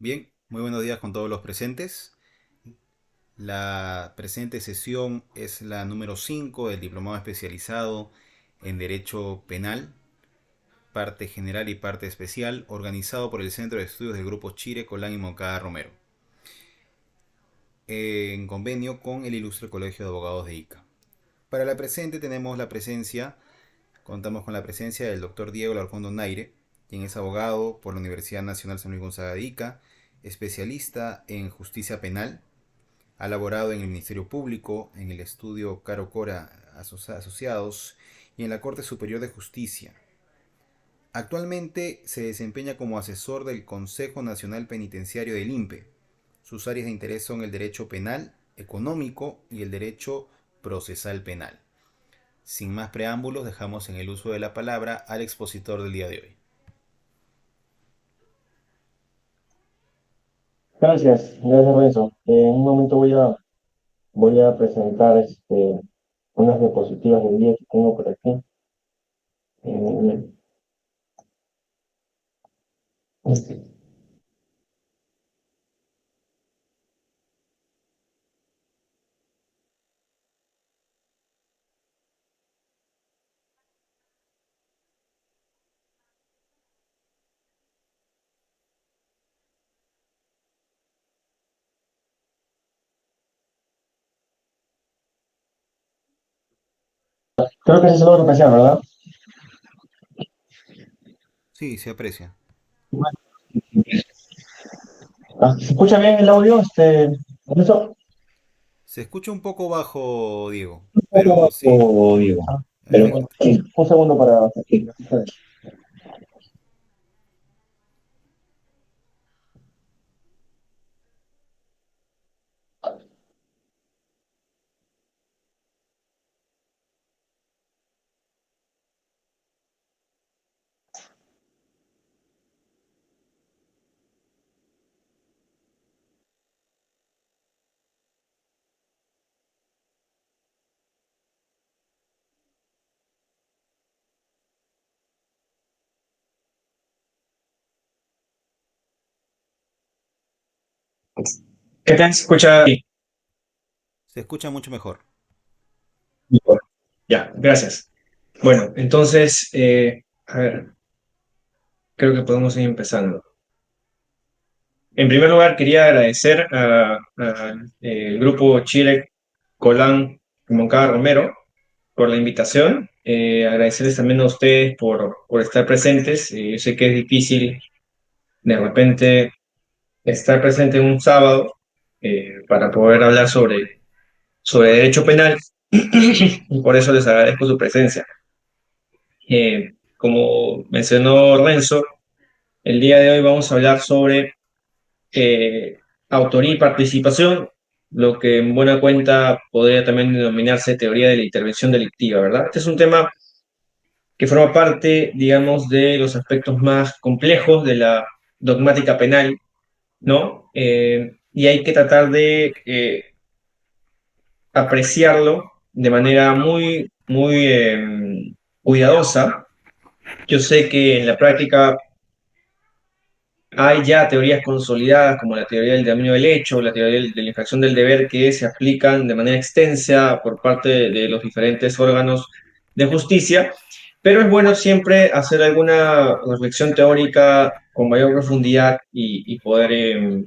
Bien, muy buenos días con todos los presentes. La presente sesión es la número 5 del Diplomado Especializado en Derecho Penal, parte general y parte especial, organizado por el Centro de Estudios del Grupo Chire, Colán y Moncada Romero, en convenio con el Ilustre Colegio de Abogados de Ica. Para la presente contamos con la presencia del doctor Diego Larjondo Naire, quien es abogado por la Universidad Nacional San Luis Gonzaga de Ica, especialista en justicia penal. Ha laborado en el Ministerio Público, en el estudio Caro Cora Asociados y en la Corte Superior de Justicia. Actualmente se desempeña como asesor del Consejo Nacional Penitenciario del INPE. Sus áreas de interés son el derecho penal, económico y el derecho procesal penal. Sin más preámbulos, dejamos en el uso de la palabra al expositor del día de hoy. Gracias Renzo. En un momento voy a presentar unas diapositivas del día que tengo por aquí. Eh, este, Creo que ese es el logro especial, ¿verdad? Sí, se aprecia. Bueno, ¿se escucha bien el audio? Renzo? Se escucha un poco bajo, Diego, pero sí, O digo. Pero bueno, perfecto. sí, un segundo para aquí. ¿Qué tal se escucha? Sí, Se escucha mucho mejor. mejor. Ya, gracias. Bueno, entonces, a ver, creo que podemos ir empezando. En primer lugar, quería agradecer al grupo Chile, Colán y Moncada Romero por la invitación. Agradecerles también a ustedes por estar presentes. Yo sé que es difícil de repente estar presente en un sábado para poder hablar sobre derecho penal y por eso les agradezco su presencia. Como mencionó Renzo, el día de hoy vamos a hablar sobre autoría y participación, lo que en buena cuenta podría también denominarse teoría de la intervención delictiva, ¿verdad? Este es un tema que forma parte, digamos, de los aspectos más complejos de la dogmática penal, ¿no? Y hay que tratar de apreciarlo de manera muy cuidadosa. Yo sé que en la práctica hay ya teorías consolidadas como la teoría del dominio del hecho, la teoría de la infracción del deber, que se aplican de manera extensa por parte de los diferentes órganos de justicia, pero es bueno siempre hacer alguna reflexión teórica con mayor profundidad y poder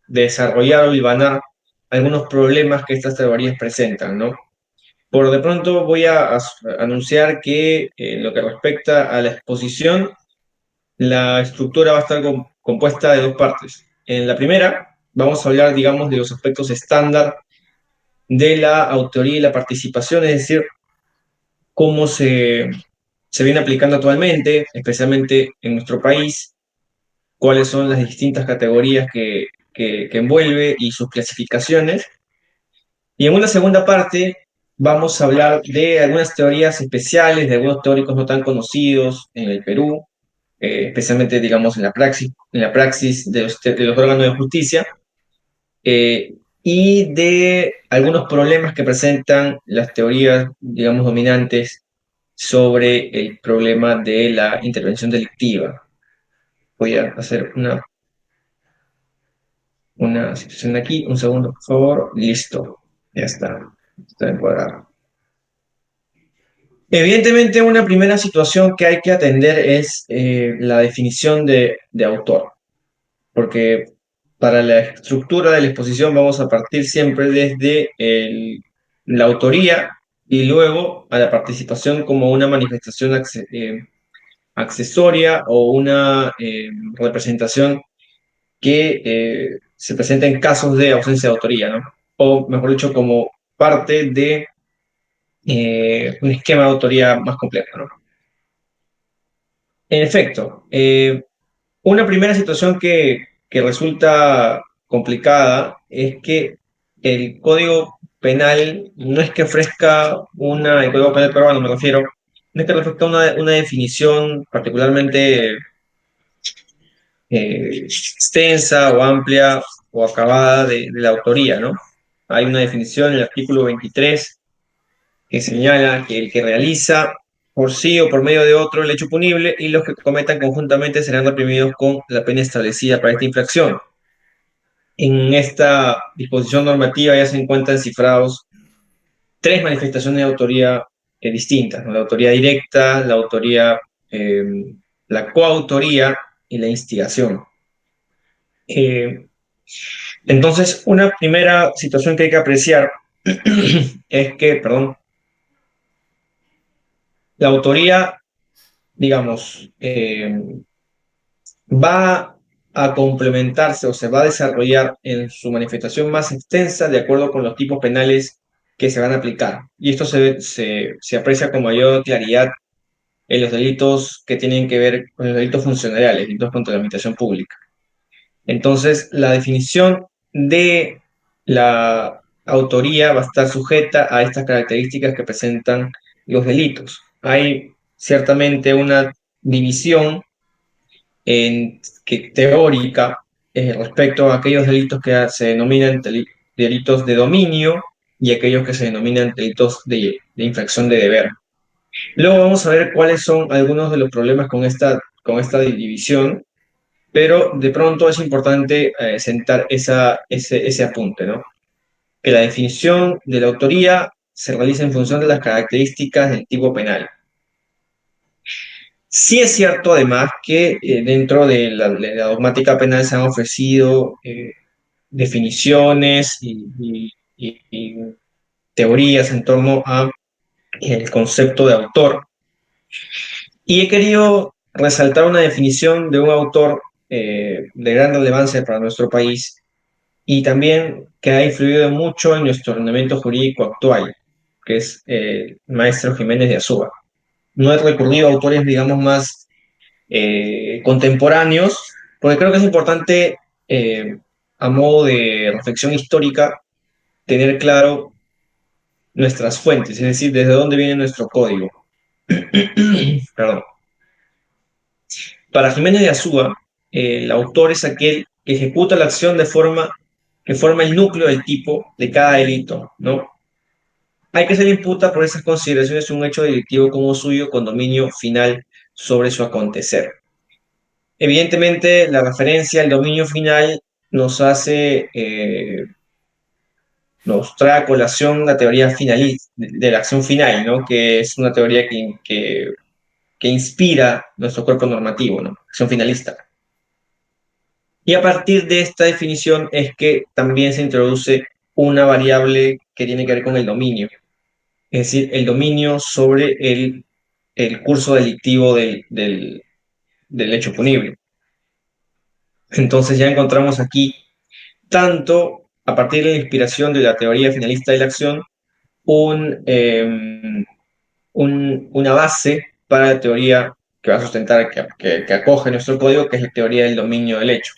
desarrollar o hilvanar algunos problemas que estas teorías presentan, ¿no? Por de pronto voy a anunciar que en lo que respecta a la exposición, la estructura va a estar compuesta de dos partes. En la primera, vamos a hablar, digamos, de los aspectos estándar de la autoría y la participación, es decir, cómo se viene aplicando actualmente, especialmente en nuestro país, cuáles son las distintas categorías que envuelve y sus clasificaciones. Y en una segunda parte vamos a hablar de algunas teorías especiales, de algunos teóricos no tan conocidos en el Perú, especialmente, digamos, en la praxis de los órganos de justicia, y de algunos problemas que presentan las teorías, digamos, dominantes sobre el problema de la intervención delictiva. Voy a hacer una... una situación aquí, un segundo, por favor, listo, ya está encuadrado. Evidentemente, una primera situación que hay que atender es la definición de autor, porque para la estructura de la exposición vamos a partir siempre desde la autoría y luego a la participación como una manifestación accesoria o una representación que se presenta en casos de ausencia de autoría, ¿no? O mejor dicho, como parte de un esquema de autoría más complejo, ¿no? En efecto, una primera situación que resulta complicada es que el Código Penal no es que ofrezca el Código Penal peruano me refiero, no es que ofrezca una definición particularmente extensa o amplia o acabada de la autoría, ¿no? Hay una definición en el artículo 23 que señala que el que realiza por sí o por medio de otro el hecho punible y los que cometan conjuntamente serán reprimidos con la pena establecida para esta infracción. En esta disposición normativa ya se encuentran cifrados tres manifestaciones de autoría distintas, ¿no? La autoría directa, la autoría, eh, la coautoría y la instigación. Eh, entonces, una primera situación que hay que apreciar es que, perdón, la autoría, digamos, va a complementarse o se va a desarrollar en su manifestación más extensa de acuerdo con los tipos penales que se van a aplicar. Y esto se aprecia con mayor claridad en los delitos que tienen que ver con los delitos funcionales, delitos contra la administración pública. Entonces, la definición de la autoría va a estar sujeta a estas características que presentan los delitos. Hay ciertamente una división teórica respecto a aquellos delitos que se denominan delitos de dominio y aquellos que se denominan delitos de infracción de deber. Luego vamos a ver cuáles son algunos de los problemas con esta división, pero de pronto es importante sentar ese apunte, ¿no? Que la definición de la autoría se realiza en función de las características del tipo penal. Sí es cierto, además, que dentro de la dogmática penal se han ofrecido definiciones y teorías en torno a el concepto de autor. Y he querido resaltar una definición de un autor de gran relevancia para nuestro país y también que ha influido mucho en nuestro ordenamiento jurídico actual, que es el maestro Jiménez de Azúa. No he recurrido a autores, digamos, más contemporáneos, porque creo que es importante, a modo de reflexión histórica, tener claro nuestras fuentes, es decir, desde dónde viene nuestro código. Perdón. Para Jiménez de Azúa, el autor es aquel que ejecuta la acción de forma que forma el núcleo del tipo de cada delito, ¿no? Hay que se le imputa por esas consideraciones un hecho delictivo como suyo con dominio final sobre su acontecer. Evidentemente, la referencia al dominio final nos hace, nos trae a colación la teoría de la acción final, ¿no? Que es una teoría que inspira nuestro cuerpo normativo, ¿no? Acción finalista. Y a partir de esta definición es que también se introduce una variable que tiene que ver con el dominio, es decir, el dominio sobre el curso delictivo del hecho punible. Entonces ya encontramos aquí, tanto a partir de la inspiración de la teoría finalista de la acción, un, eh, una base para la teoría que va a sustentar, que acoge nuestro código, que es la teoría del dominio del hecho.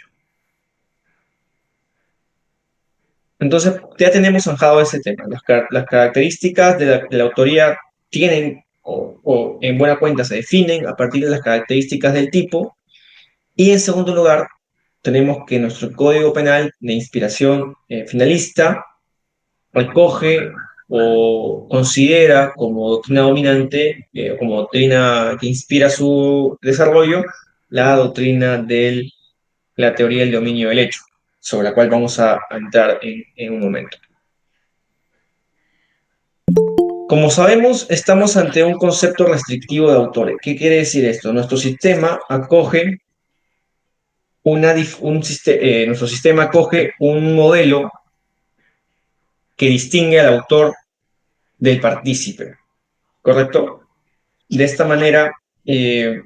Entonces, ya tenemos zanjado ese tema. Las características de la autoría tienen, o en buena cuenta se definen a partir de las características del tipo. Y en segundo lugar, tenemos que nuestro Código Penal de inspiración finalista recoge o considera como doctrina dominante, como doctrina que inspira su desarrollo, la doctrina de la teoría del dominio del hecho. sobre la cual vamos a entrar en un momento. Como sabemos, estamos ante un concepto restrictivo de autores. ¿Qué quiere decir esto? Nuestro sistema acoge nuestro sistema acoge un modelo que distingue al autor del partícipe, ¿correcto? De esta manera, eh,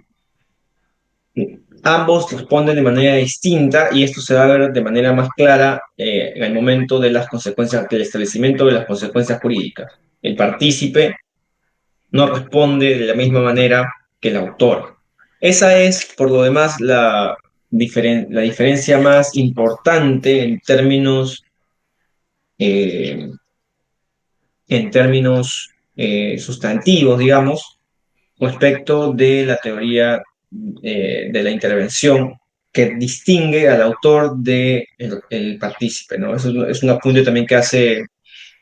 ambos responden de manera distinta y esto se va a ver de manera más clara en el momento de las consecuencias, del establecimiento de las consecuencias jurídicas. El partícipe no responde de la misma manera que el autor. Esa es, por lo demás, la diferencia más importante eh, en términos sustantivos, digamos, respecto de la teoría de la intervención que distingue al autor del de el partícipe, ¿no? Eso es un apunte también que hace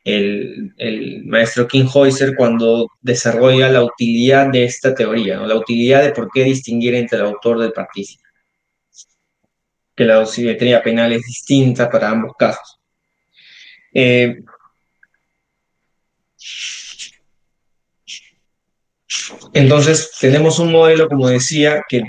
el maestro Kinghäuser cuando desarrolla la utilidad de esta teoría, ¿no? La utilidad de por qué distinguir entre el autor del partícipe, que la dosimetría penal es distinta para ambos casos. Eh, entonces, tenemos un modelo, como decía, que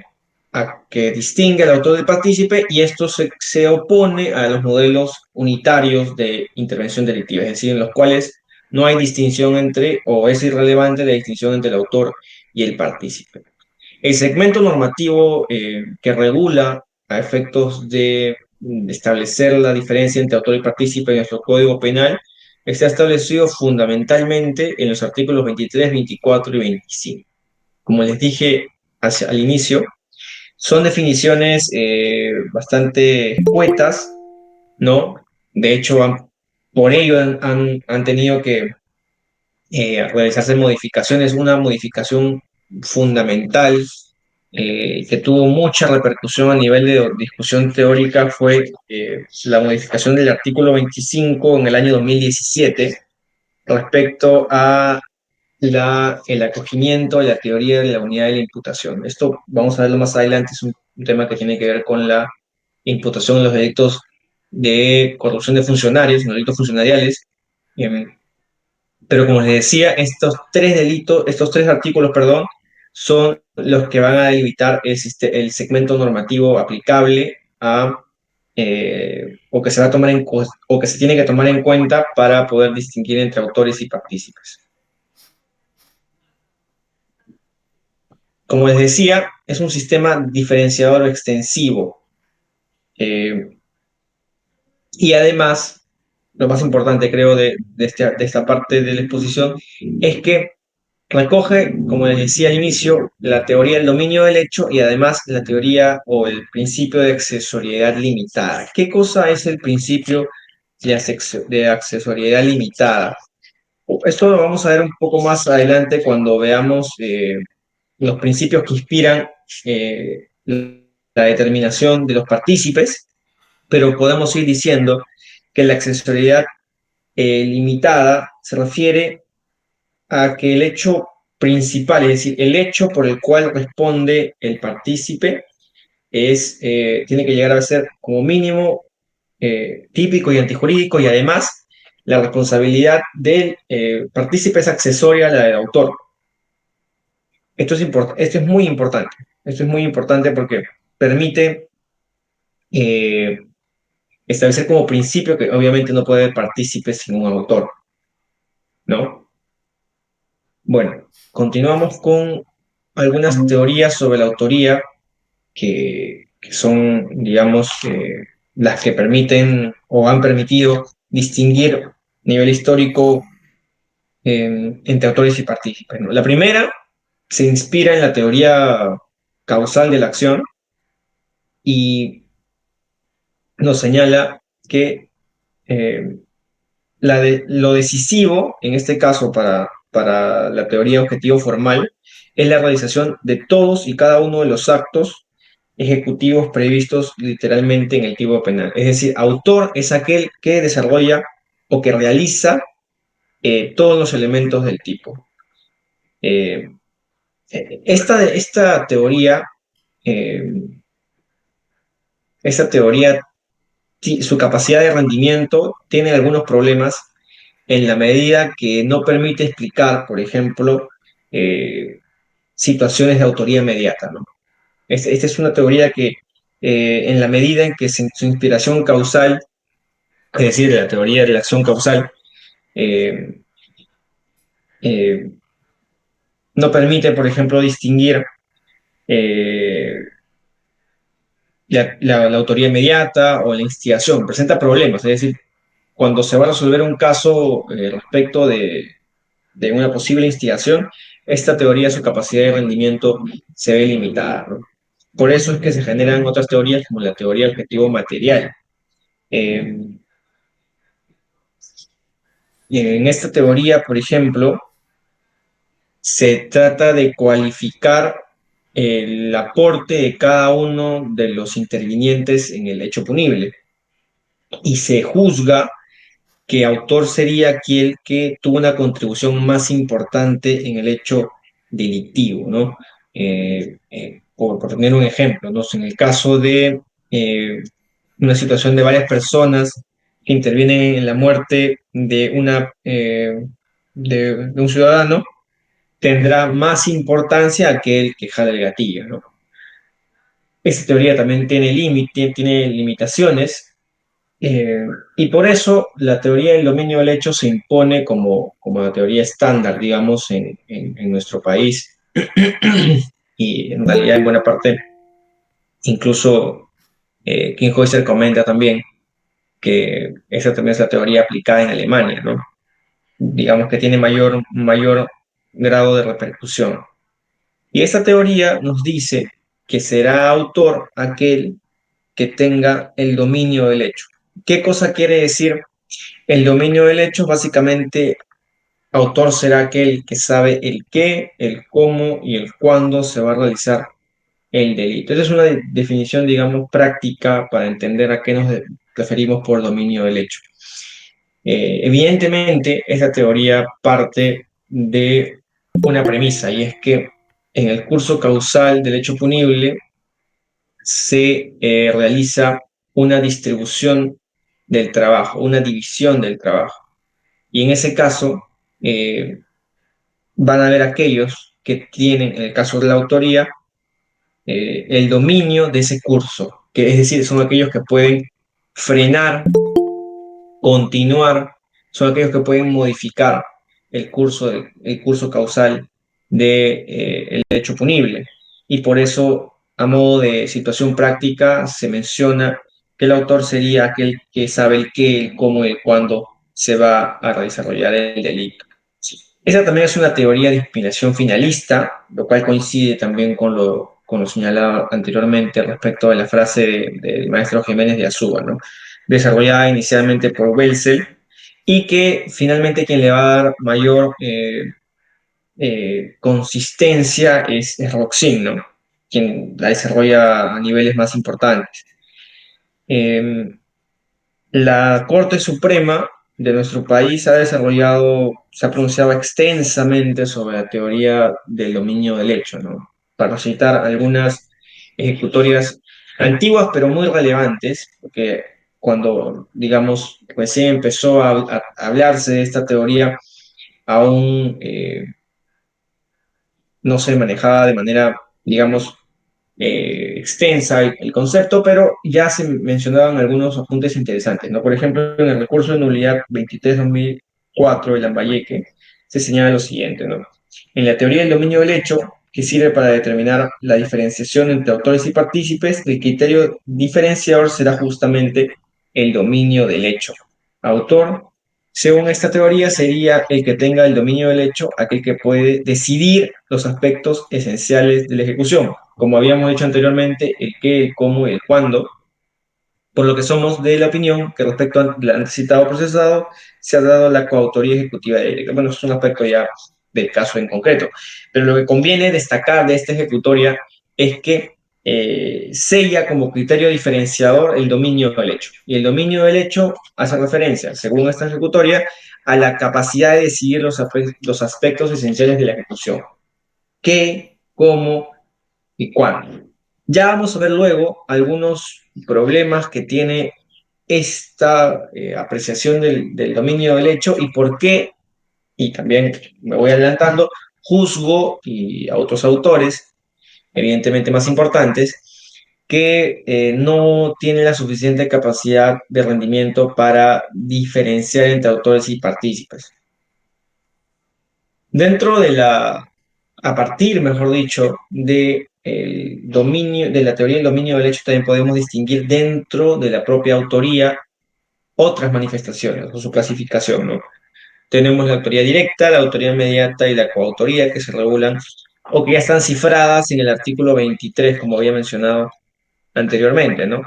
distingue al autor del partícipe y esto se opone a los modelos unitarios de intervención delictiva, es decir, en los cuales no hay distinción entre, o es irrelevante la distinción entre el autor y el partícipe. El segmento normativo que regula a efectos de establecer la diferencia entre autor y partícipe en nuestro Código Penal está establecido fundamentalmente en los artículos 23, 24 y 25. Como les dije al inicio, son definiciones bastante escuetas, ¿no? De hecho, por ello han tenido que realizarse modificaciones. Una modificación fundamental que tuvo mucha repercusión a nivel de discusión teórica fue la modificación del artículo 25 en el año 2017 respecto a el acogimiento de la teoría de la unidad de la imputación. Esto vamos a verlo más adelante, es un tema que tiene que ver con la imputación de los delitos de corrupción de funcionarios, los delitos funcionariales. Eh, pero como les decía, estos tres artículos, perdón, son los que van a delimitar el segmento normativo aplicable o que se va a tomar o que se tiene que tomar en cuenta para poder distinguir entre autores y partícipes. Como les decía, es un sistema diferenciador extensivo. eh, y además, lo más importante creo de esta parte de la exposición es que recoge, como les decía al inicio, la teoría del dominio del hecho y además la teoría o el principio de accesoriedad limitada. ¿Qué cosa es el principio de accesoriedad limitada? Esto lo vamos a ver un poco más adelante cuando veamos los principios que inspiran la determinación de los partícipes, pero podemos ir diciendo que la accesoriedad limitada se refiere a que el hecho principal, es decir, el hecho por el cual responde el partícipe, tiene que llegar a ser como mínimo típico y antijurídico y además la responsabilidad del partícipe es accesoria a la del autor. Esto es muy importante. Esto es muy importante porque permite eh, establecer como principio que obviamente no puede haber partícipes sin un autor, ¿no? Bueno, continuamos con algunas teorías sobre la autoría que son, digamos, las que permiten o han permitido distinguir a nivel histórico entre autores y partícipes, ¿no? La primera se inspira en la teoría causal de la acción y nos señala que eh, lo decisivo, en este caso para la teoría objetivo formal, es la realización de todos y cada uno de los actos ejecutivos previstos literalmente en el tipo penal. Es decir, autor es aquel que desarrolla o que realiza todos los elementos del tipo. Eh, esta teoría, eh, esta teoría su capacidad de rendimiento tiene algunos problemas en la medida que no permite explicar, por ejemplo, eh, situaciones de autoría inmediata, ¿no? Esta es una teoría que, en la medida en que su inspiración causal, es decir, la teoría de la acción causal, eh, eh, no permite, por ejemplo, distinguir eh, la autoría inmediata o la instigación, presenta problemas, es decir, cuando se va a resolver un caso respecto de una posible instigación, esta teoría, su capacidad de rendimiento se ve limitada, ¿no? Por eso es que se generan otras teorías como la teoría objetivo material. Eh, en esta teoría, por ejemplo, se trata de cualificar el aporte de cada uno de los intervinientes en el hecho punible y se juzga que autor sería aquel que tuvo una contribución más importante en el hecho delictivo, ¿no? Por tener un ejemplo, ¿no? En el caso de una situación de varias personas que intervienen en la muerte de un ciudadano, tendrá más importancia aquel que jala el gatillo, ¿no? Esta teoría también tiene limitaciones, eh, y por eso la teoría del dominio del hecho se impone como la teoría estándar, digamos, en nuestro país y en realidad en buena parte, incluso Kinghäuser comenta también que esa también es la teoría aplicada en Alemania, ¿no? Digamos que tiene mayor grado de repercusión. Y esta teoría nos dice que será autor aquel que tenga el dominio del hecho. ¿Qué cosa quiere decir el dominio del hecho? Básicamente, autor será aquel que sabe el qué, el cómo y el cuándo se va a realizar el delito. Esa es una definición, digamos, práctica para entender a qué nos referimos por dominio del hecho. Evidentemente, esta teoría parte de una premisa y es que en el curso causal del hecho punible se realiza una distribución del trabajo, una división del trabajo. Y en ese caso, eh, van a haber aquellos que tienen, en el caso de la autoría, el dominio de ese curso, que es decir, son aquellos que pueden frenar, continuar, son aquellos que pueden modificar el curso causal del hecho punible. Y por eso, a modo de situación práctica, se menciona que el autor sería aquel que sabe el qué, el cómo y el cuándo se va a desarrollar el delito. Esa también es una teoría de inspiración finalista, lo cual coincide también con lo señalado anteriormente respecto a la frase del maestro Jiménez de Azúa, ¿no? Desarrollada inicialmente por Welzel y que finalmente quien le va a dar mayor consistencia es Roxin, ¿no? Quien la desarrolla a niveles más importantes. Eh, la Corte Suprema de nuestro país se ha pronunciado extensamente sobre la teoría del dominio del hecho, ¿no? Para citar algunas ejecutorias antiguas pero muy relevantes, porque cuando, digamos, recién empezó a hablarse de esta teoría, aún no se manejaba de manera, digamos, extensa el concepto, pero ya se mencionaban algunos apuntes interesantes, ¿no? Por ejemplo, en el recurso de nulidad 23-2004 de Lambayeque se señala lo siguiente, ¿no? En la teoría del dominio del hecho, que sirve para determinar la diferenciación entre autores y partícipes, el criterio diferenciador será justamente el dominio del hecho. Autor, según esta teoría, sería el que tenga el dominio del hecho, aquel que puede decidir los aspectos esenciales de la ejecución, como habíamos dicho anteriormente, el qué, el cómo y el cuándo, por lo que somos de la opinión que respecto al antecitado procesado se ha dado la coautoría ejecutiva directa. Bueno, eso es un aspecto ya del caso en concreto, pero lo que conviene destacar de esta ejecutoria es que sella como criterio diferenciador el dominio del hecho. Y el dominio del hecho hace referencia, según esta ejecutoria, a la capacidad de decidir los aspectos esenciales de la ejecución. ¿Qué, cómo y cuándo? Ya vamos a ver luego algunos problemas que tiene esta apreciación del dominio del hecho y por qué, y también me voy adelantando, juzgo y a otros autores, evidentemente más importantes, que no tienen la suficiente capacidad de rendimiento para diferenciar entre autores y partícipes. Dentro de a partir, mejor dicho, de el dominio, de la teoría del dominio del hecho, también podemos distinguir dentro de la propia autoría otras manifestaciones o su clasificación, ¿no? Tenemos la autoría directa, la autoría inmediata y la coautoría que se regulan o que ya están cifradas en el artículo 23, como había mencionado anteriormente, ¿no?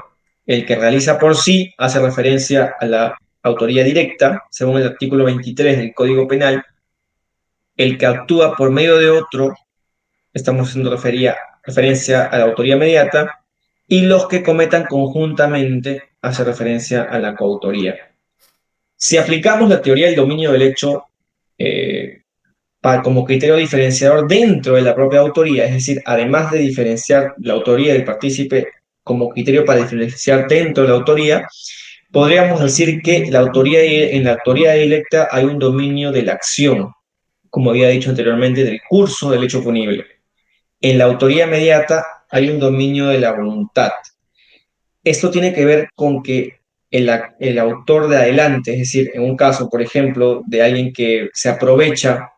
El que realiza por sí hace referencia a la autoría directa, según el artículo 23 del Código Penal. El que actúa por medio de otro, estamos haciendo referencia a la autoría inmediata, y los que cometan conjuntamente hace referencia a la coautoría. Si aplicamos la teoría del dominio del hecho eh, como criterio diferenciador dentro de la propia autoría, es decir, además de diferenciar la autoría del partícipe como criterio para diferenciar dentro de la autoría, podríamos decir que en la autoría directa hay un dominio de la acción, como había dicho anteriormente, del curso del hecho punible. En la autoría inmediata hay un dominio de la voluntad. Esto tiene que ver con que el autor de adelante, es decir, en un caso, por ejemplo, de alguien que se aprovecha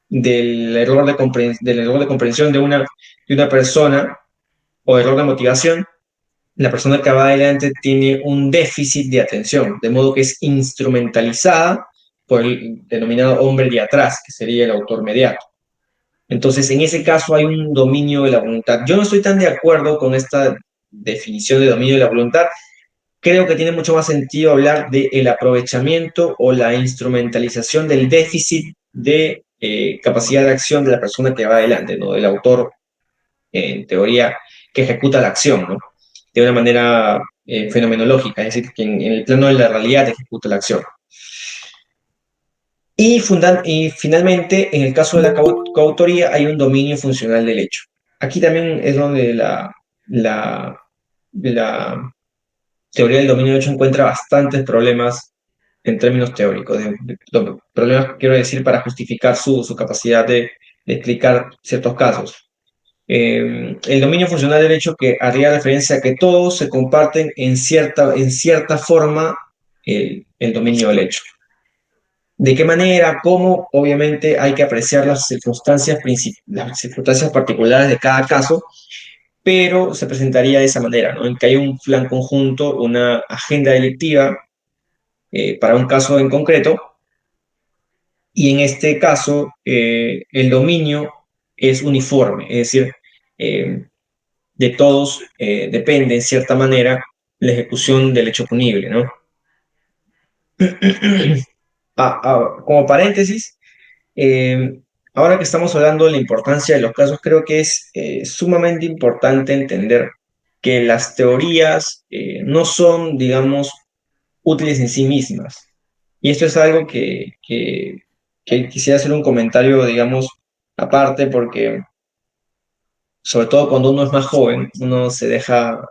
del error de comprensión de una persona o error de motivación, la persona que va adelante tiene un déficit de atención, de modo que es instrumentalizada por el denominado hombre de atrás, que sería el autor mediato. Entonces, en ese caso hay un dominio de la voluntad. Yo no estoy tan de acuerdo con esta definición de dominio de la voluntad. Creo que tiene mucho más sentido hablar del aprovechamiento o la instrumentalización del déficit de capacidad de acción de la persona que va adelante, ¿no? Del autor, en teoría, que ejecuta la acción, ¿no? De una manera fenomenológica, es decir, que en el plano de la realidad ejecuta la acción. Y finalmente, en el caso de la coautoría, hay un dominio funcional del hecho. Aquí también es donde la teoría del dominio del hecho encuentra bastantes problemas en términos teóricos, problemas, quiero decir, para justificar su capacidad de explicar ciertos casos. El dominio funcional del hecho que haría referencia a que todos se comparten en cierta forma el dominio del hecho. ¿De qué manera? ¿Cómo? Obviamente hay que apreciar las circunstancias particulares de cada caso, pero se presentaría de esa manera, ¿no? En que hay un plan conjunto, una agenda delictiva para un caso en concreto, y en este caso el dominio es uniforme, es decir, eh, de todos depende en cierta manera la ejecución del hecho punible, ¿no? Como paréntesis, eh, ahora que estamos hablando de la importancia de los casos, creo que es sumamente importante entender que las teorías no son, digamos, útiles en sí mismas. Y esto es algo que quisiera hacer un comentario, digamos, aparte, porque sobre todo cuando uno es más joven, uno se deja,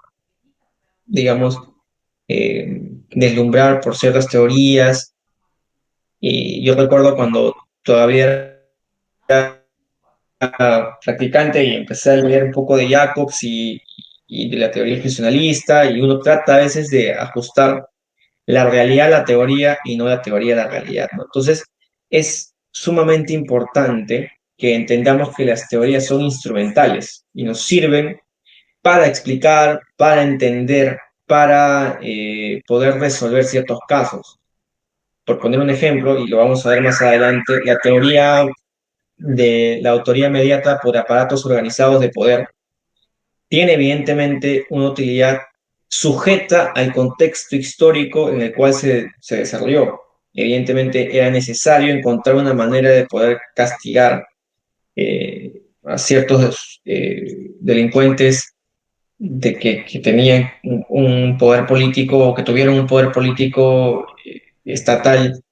digamos, deslumbrar por ciertas teorías. Y yo recuerdo cuando todavía era practicante y empecé a leer un poco de Jacobs y de la teoría funcionalista, y uno trata a veces de ajustar la realidad a la teoría y no la teoría a la realidad, ¿no? Entonces, es sumamente importante que entendamos que las teorías son instrumentales y nos sirven para explicar, para entender, para poder resolver ciertos casos. Por poner un ejemplo, y lo vamos a ver más adelante, la teoría de la autoría inmediata por aparatos organizados de poder tiene evidentemente una utilidad sujeta al contexto histórico en el cual se desarrolló. Evidentemente era necesario encontrar una manera de poder castigar a ciertos delincuentes que tenían un poder político o que tuvieron un poder político estatal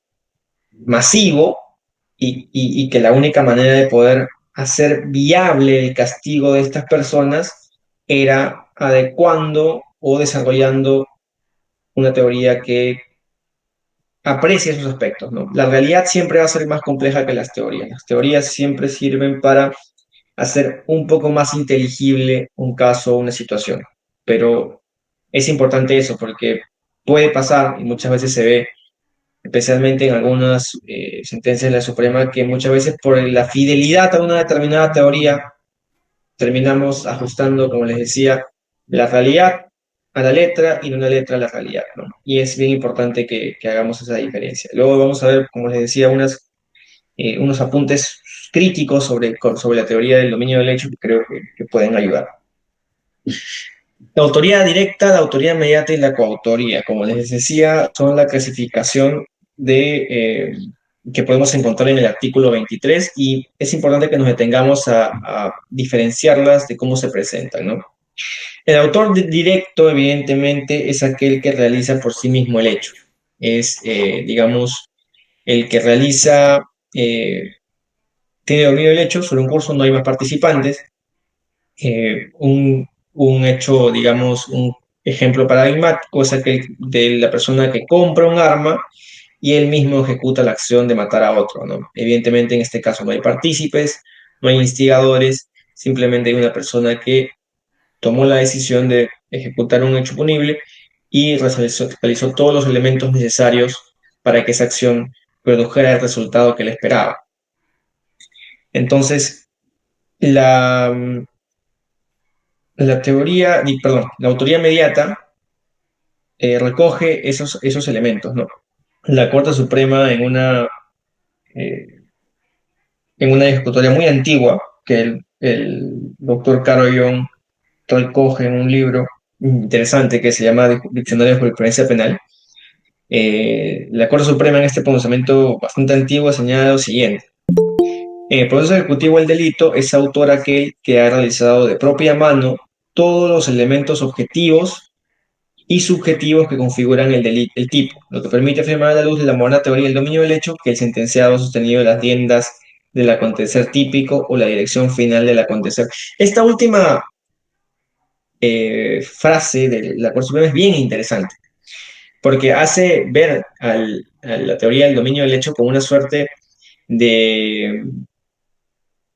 masivo y que la única manera de poder hacer viable el castigo de estas personas era adecuando o desarrollando una teoría que aprecia esos aspectos, ¿no? La realidad siempre va a ser más compleja que las teorías. Las teorías siempre sirven para hacer un poco más inteligible un caso o una situación, pero es importante eso porque puede pasar, y muchas veces se ve, especialmente en algunas sentencias de la Suprema, que muchas veces por la fidelidad a una determinada teoría terminamos ajustando, como les decía, la realidad a la letra y no la letra a la realidad, ¿no? Y es bien importante que hagamos esa diferencia. Luego vamos a ver, como les decía, unos apuntes críticos sobre la teoría del dominio del hecho que creo que pueden ayudar. La autoría directa, la autoría inmediata y la coautoría, como les decía, son la clasificación que podemos encontrar en el artículo 23 y es importante que nos detengamos a diferenciarlas de cómo se presentan, ¿no? El autor directo, evidentemente, es aquel que realiza por sí mismo el hecho. Es, digamos, el que realiza, tiene dominio del hecho, sobre un curso no hay más participantes, un hecho, digamos, un ejemplo paradigmático es aquel de la persona que compra un arma y él mismo ejecuta la acción de matar a otro, ¿no? Evidentemente en este caso no hay partícipes, no hay instigadores, simplemente hay una persona que tomó la decisión de ejecutar un hecho punible y realizó todos los elementos necesarios para que esa acción produjera el resultado que él esperaba. Entonces, la, la autoría inmediata recoge esos elementos, ¿no? La Corte Suprema eh, en una ejecutoria muy antigua, que el doctor Carl Jung recoge en un libro interesante que se llama Diccionario de Jurisprudencia Penal, la Corte Suprema en este pronunciamiento bastante antiguo señala lo siguiente. En el proceso ejecutivo del delito es autor aquel que ha realizado de propia mano todos los elementos objetivos y subjetivos que configuran el tipo, lo que permite afirmar a la luz de la moderna teoría del dominio del hecho que el sentenciado ha sostenido las riendas del acontecer típico o la dirección final del acontecer. Esta última frase de la Corte Suprema es bien interesante, porque hace ver a la teoría del dominio del hecho como una suerte de,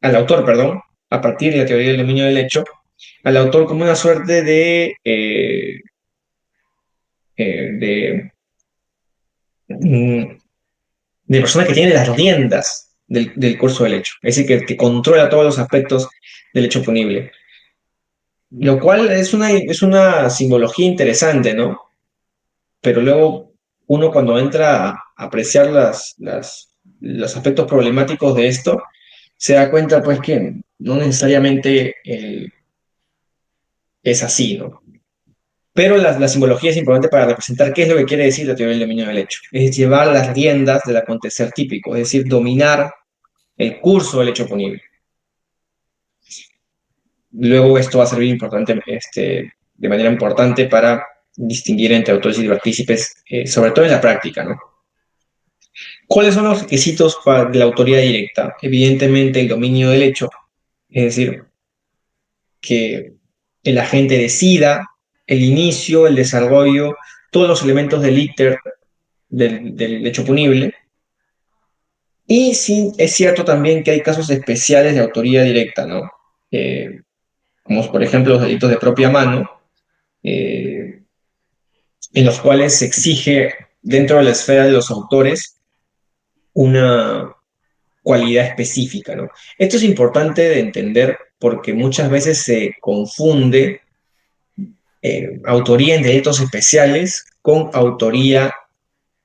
al autor, perdón, a partir de la teoría del dominio del hecho, al autor como una suerte de mm, de persona que tiene las riendas del curso del hecho, es decir, que controla todos los aspectos del hecho punible. Lo cual es una simbología interesante, ¿no? Pero luego uno cuando entra a apreciar los aspectos problemáticos de esto, se da cuenta pues que no necesariamente es así, ¿no? Pero la simbología es importante para representar qué es lo que quiere decir la teoría del dominio del hecho. Es llevar las riendas del acontecer típico, es decir, dominar el curso del hecho punible. Luego esto va a servir de manera importante para distinguir entre autores y partícipes, sobre todo en la práctica, ¿no? ¿Cuáles son los requisitos de la autoría directa? Evidentemente el dominio del hecho, es decir, que el agente decida el inicio, el desarrollo, todos los elementos del íter del hecho punible. Y sí, es cierto también que hay casos especiales de autoría directa, ¿no? Eh, como por ejemplo los delitos de propia mano, eh, en los cuales se exige dentro de la esfera de los autores una cualidad específica, ¿no? Esto es importante de entender porque muchas veces se confunde autoría en delitos especiales con autoría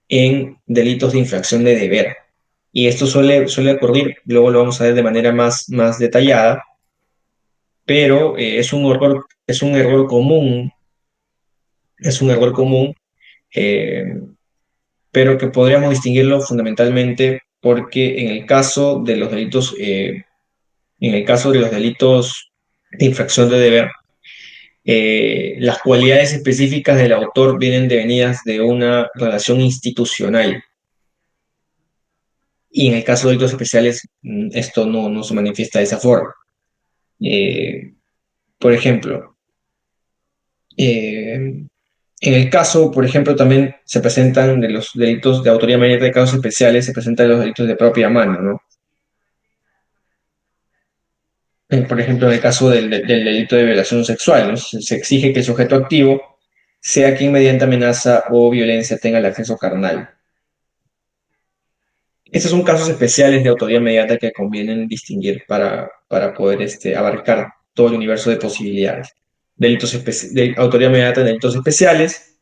en delitos de infracción de deber. Y esto suele ocurrir, luego lo vamos a ver de manera más detallada, pero es un error común, es un error común eh, pero que podríamos distinguirlo fundamentalmente porque en el caso de los delitos de infracción de deber, las cualidades específicas del autor vienen devenidas de una relación institucional. Y en el caso de delitos especiales, esto no se manifiesta de esa forma. Eh, por ejemplo, eh, En el caso, por ejemplo, también se presentan de los delitos de autoría inmediata de casos especiales, se presentan los delitos de propia mano, ¿no? Por ejemplo, en el caso del delito de violación sexual, ¿no? Se exige que el sujeto activo sea quien mediante amenaza o violencia tenga el acceso carnal. Estos son casos especiales de autoría inmediata que convienen distinguir para poder abarcar todo el universo de posibilidades. De autoría inmediata en delitos especiales,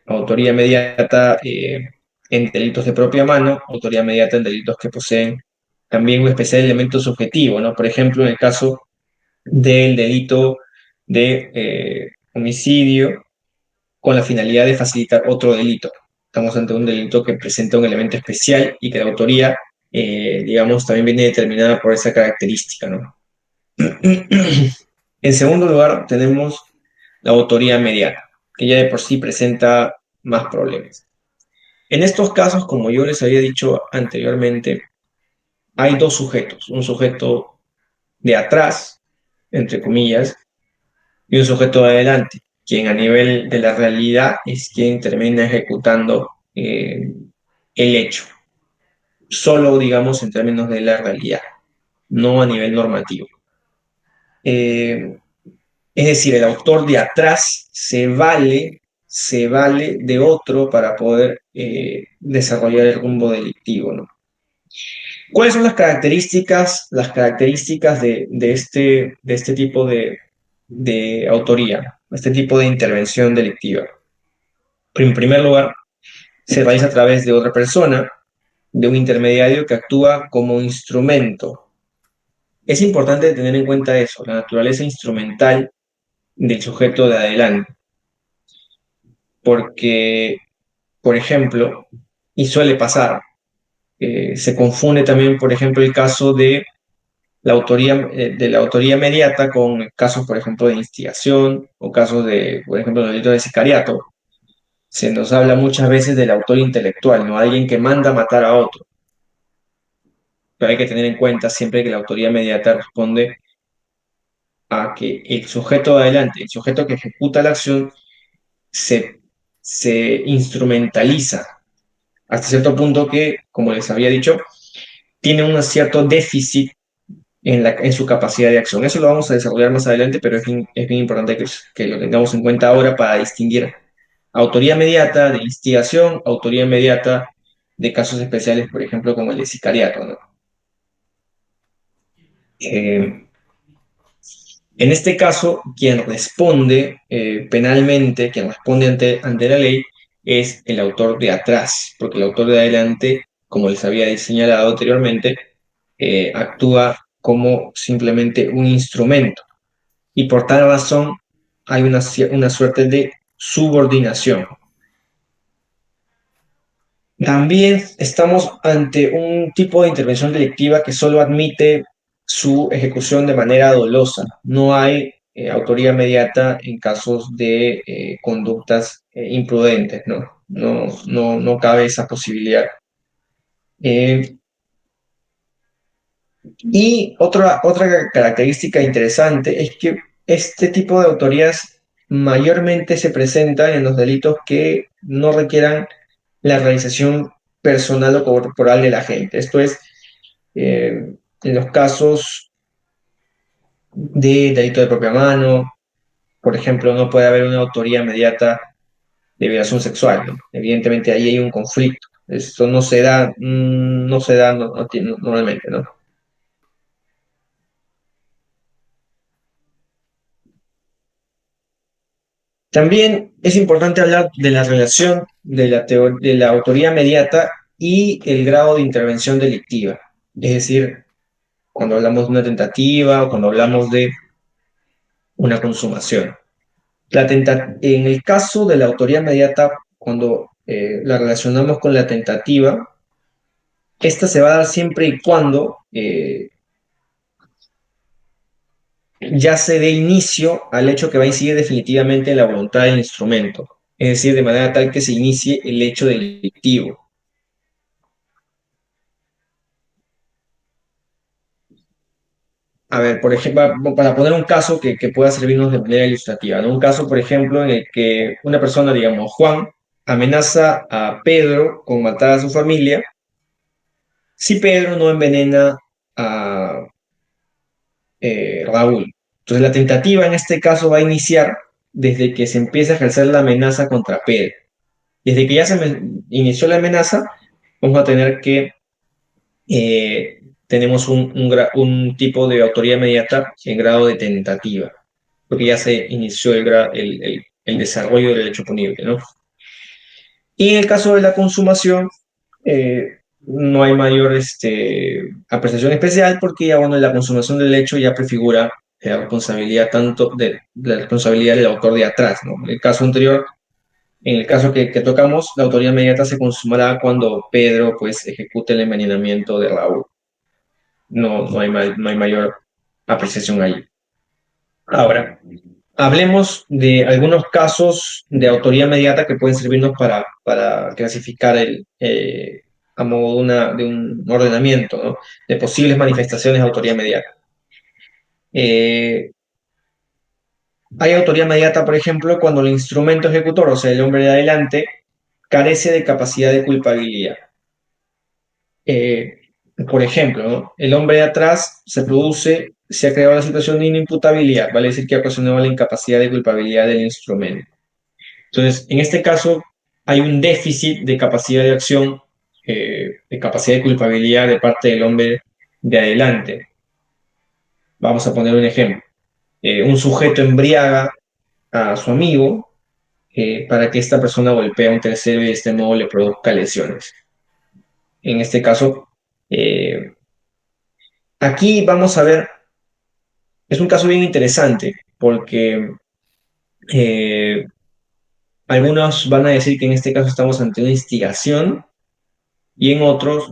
autoría inmediata en delitos de propia mano, autoría inmediata en delitos que poseen también un especial elemento subjetivo, ¿no? Por ejemplo, en el caso del delito de homicidio con la finalidad de facilitar otro delito. Estamos ante un delito que presenta un elemento especial y que la autoría, digamos, también viene determinada por esa característica, ¿no? En segundo lugar, tenemos la autoría inmediata, que ya de por sí presenta más problemas. En estos casos, como yo les había dicho anteriormente, hay dos sujetos, un sujeto de atrás, entre comillas, y un sujeto de adelante, quien a nivel de la realidad es quien termina ejecutando el hecho, solo digamos en términos de la realidad, no a nivel normativo. Eh, es decir, el autor de atrás se vale de otro para poder desarrollar el rumbo delictivo, ¿no? ¿Cuáles son las características de este tipo de autoría, este tipo de intervención delictiva? En primer lugar, se realiza a través de otra persona, de un intermediario que actúa como instrumento. Es importante tener en cuenta eso, la naturaleza instrumental del sujeto de adelante, porque, por ejemplo, y suele pasar, se confunde también, por ejemplo, el caso de la autoría inmediata con casos, por ejemplo, de instigación o casos de, por ejemplo, delito de sicariato. Se nos habla muchas veces del autor intelectual, ¿no? Alguien que manda a matar a otro. Pero hay que tener en cuenta siempre que la autoría inmediata responde a que el sujeto de adelante, el sujeto que ejecuta la acción, se, se instrumentaliza hasta cierto punto que, como les había dicho, tiene un cierto déficit en su capacidad de acción. Eso lo vamos a desarrollar más adelante, pero es bien importante que lo tengamos en cuenta ahora para distinguir autoría inmediata de instigación, autoría inmediata de casos especiales, por ejemplo, como el de sicariato, ¿no? Eh, En este caso, quien responde penalmente, quien responde ante la ley, es el autor de atrás, porque el autor de adelante, como les había señalado anteriormente, actúa como simplemente un instrumento y por tal razón hay una suerte de subordinación. También estamos ante un tipo de intervención delictiva que solo admite su ejecución de manera dolosa. No hay autoría inmediata en casos de conductas imprudentes, ¿no? No cabe esa posibilidad. Eh, y otra característica interesante es que este tipo de autorías mayormente se presentan en los delitos que no requieran la realización personal o corporal de la gente. Esto es, en los casos de delito de propia mano, por ejemplo, no puede haber una autoría inmediata de violación sexual, ¿no? Evidentemente ahí hay un conflicto. Esto no se da, no se da normalmente, ¿no? También es importante hablar de la relación de la autoría inmediata y el grado de intervención delictiva. Es decir, cuando hablamos de una tentativa o cuando hablamos de una consumación. En el caso de la autoría inmediata, cuando la relacionamos con la tentativa, esta se va a dar siempre y cuando ya se dé inicio al hecho que va a incidir definitivamente en la voluntad del instrumento, es decir, de manera tal que se inicie el hecho delictivo. A ver, por ejemplo, para poner un caso que pueda servirnos de manera ilustrativa, ¿no? Un caso, por ejemplo, en el que una persona, digamos, Juan, amenaza a Pedro con matar a su familia si Pedro no envenena a Raúl. Entonces, la tentativa en este caso va a iniciar desde que se empieza a ejercer la amenaza contra Pedro. Desde que ya inició la amenaza, vamos a tener que tenemos un tipo de autoría inmediata en grado de tentativa, porque ya se inició el desarrollo del hecho punible, ¿no? Y en el caso de la consumación, no hay mayor apreciación especial porque ya, bueno, la consumación del hecho ya prefigura la responsabilidad tanto de la responsabilidad del autor de atrás, ¿no? En el caso anterior, en el caso que tocamos, la autoría inmediata se consumará cuando Pedro, pues, ejecute el envenenamiento de Raúl. No hay mayor apreciación ahí. Ahora, hablemos de algunos casos de autoría inmediata que pueden servirnos para clasificar a modo de un ordenamiento, ¿no? De posibles manifestaciones de autoría inmediata. Eh, Hay autoría inmediata, por ejemplo, cuando el instrumento ejecutor, o sea, el hombre de adelante, carece de capacidad de culpabilidad. Eh, por ejemplo, ¿no? El hombre de atrás se ha creado la situación de inimputabilidad, vale decir que ha ocasionado la incapacidad de culpabilidad del instrumento. Entonces, en este caso, hay un déficit de capacidad de acción, de capacidad de culpabilidad de parte del hombre de adelante. Vamos a poner un ejemplo. Un sujeto embriaga a su amigo para que esta persona golpee a un tercero y de este modo le produzca lesiones. En este caso, eh, aquí vamos a ver, es un caso bien interesante porque eh, algunos van a decir que en este caso estamos ante una instigación y en otras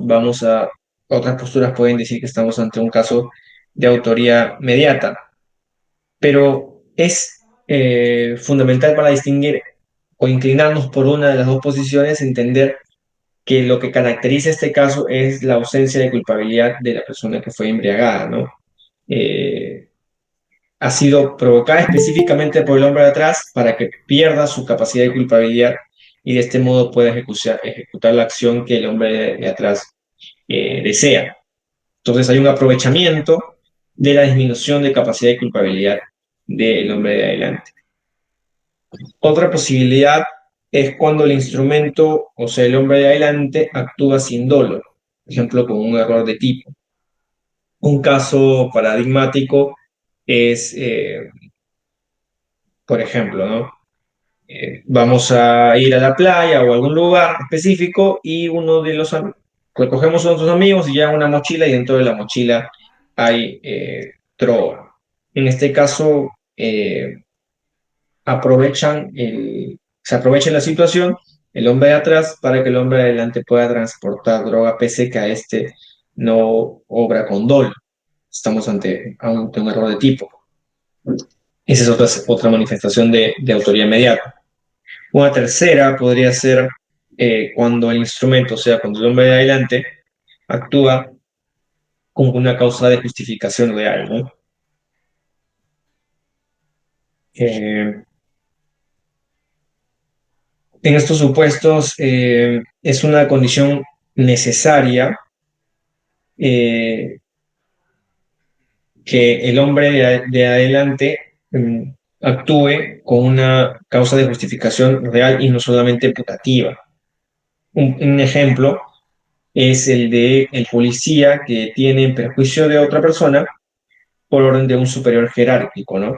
posturas pueden decir que estamos ante un caso de autoría mediata, pero es fundamental para distinguir o inclinarnos por una de las dos posiciones, entender que lo que caracteriza este caso es la ausencia de culpabilidad de la persona que fue embriagada, ¿no? Eh, Ha sido provocada específicamente por el hombre de atrás para que pierda su capacidad de culpabilidad y de este modo pueda ejecutar la acción que el hombre de atrás desea. Entonces hay un aprovechamiento de la disminución de capacidad de culpabilidad del hombre de adelante. Otra posibilidad es cuando el instrumento, o sea, el hombre de adelante, actúa sin dolo, por ejemplo, con un error de tipo. Un caso paradigmático es, por ejemplo, ¿no? Vamos a ir a la playa o a algún lugar específico y recogemos a nuestros amigos y llevan una mochila y dentro de la mochila hay droga. En este caso, se aprovecha la situación el hombre de atrás para que el hombre de adelante pueda transportar droga pese que a este no obra con dolo. Estamos ante un error de tipo. Esa es otra manifestación de autoría inmediata. Una tercera podría ser cuando el instrumento, o sea, cuando el hombre de adelante actúa con una causa de justificación real, ¿no? Eh, en estos supuestos es una condición necesaria eh, que el hombre de adelante actúe con una causa de justificación real y no solamente putativa. Un ejemplo es el de el policía que tiene en perjuicio de otra persona por orden de un superior jerárquico, ¿no?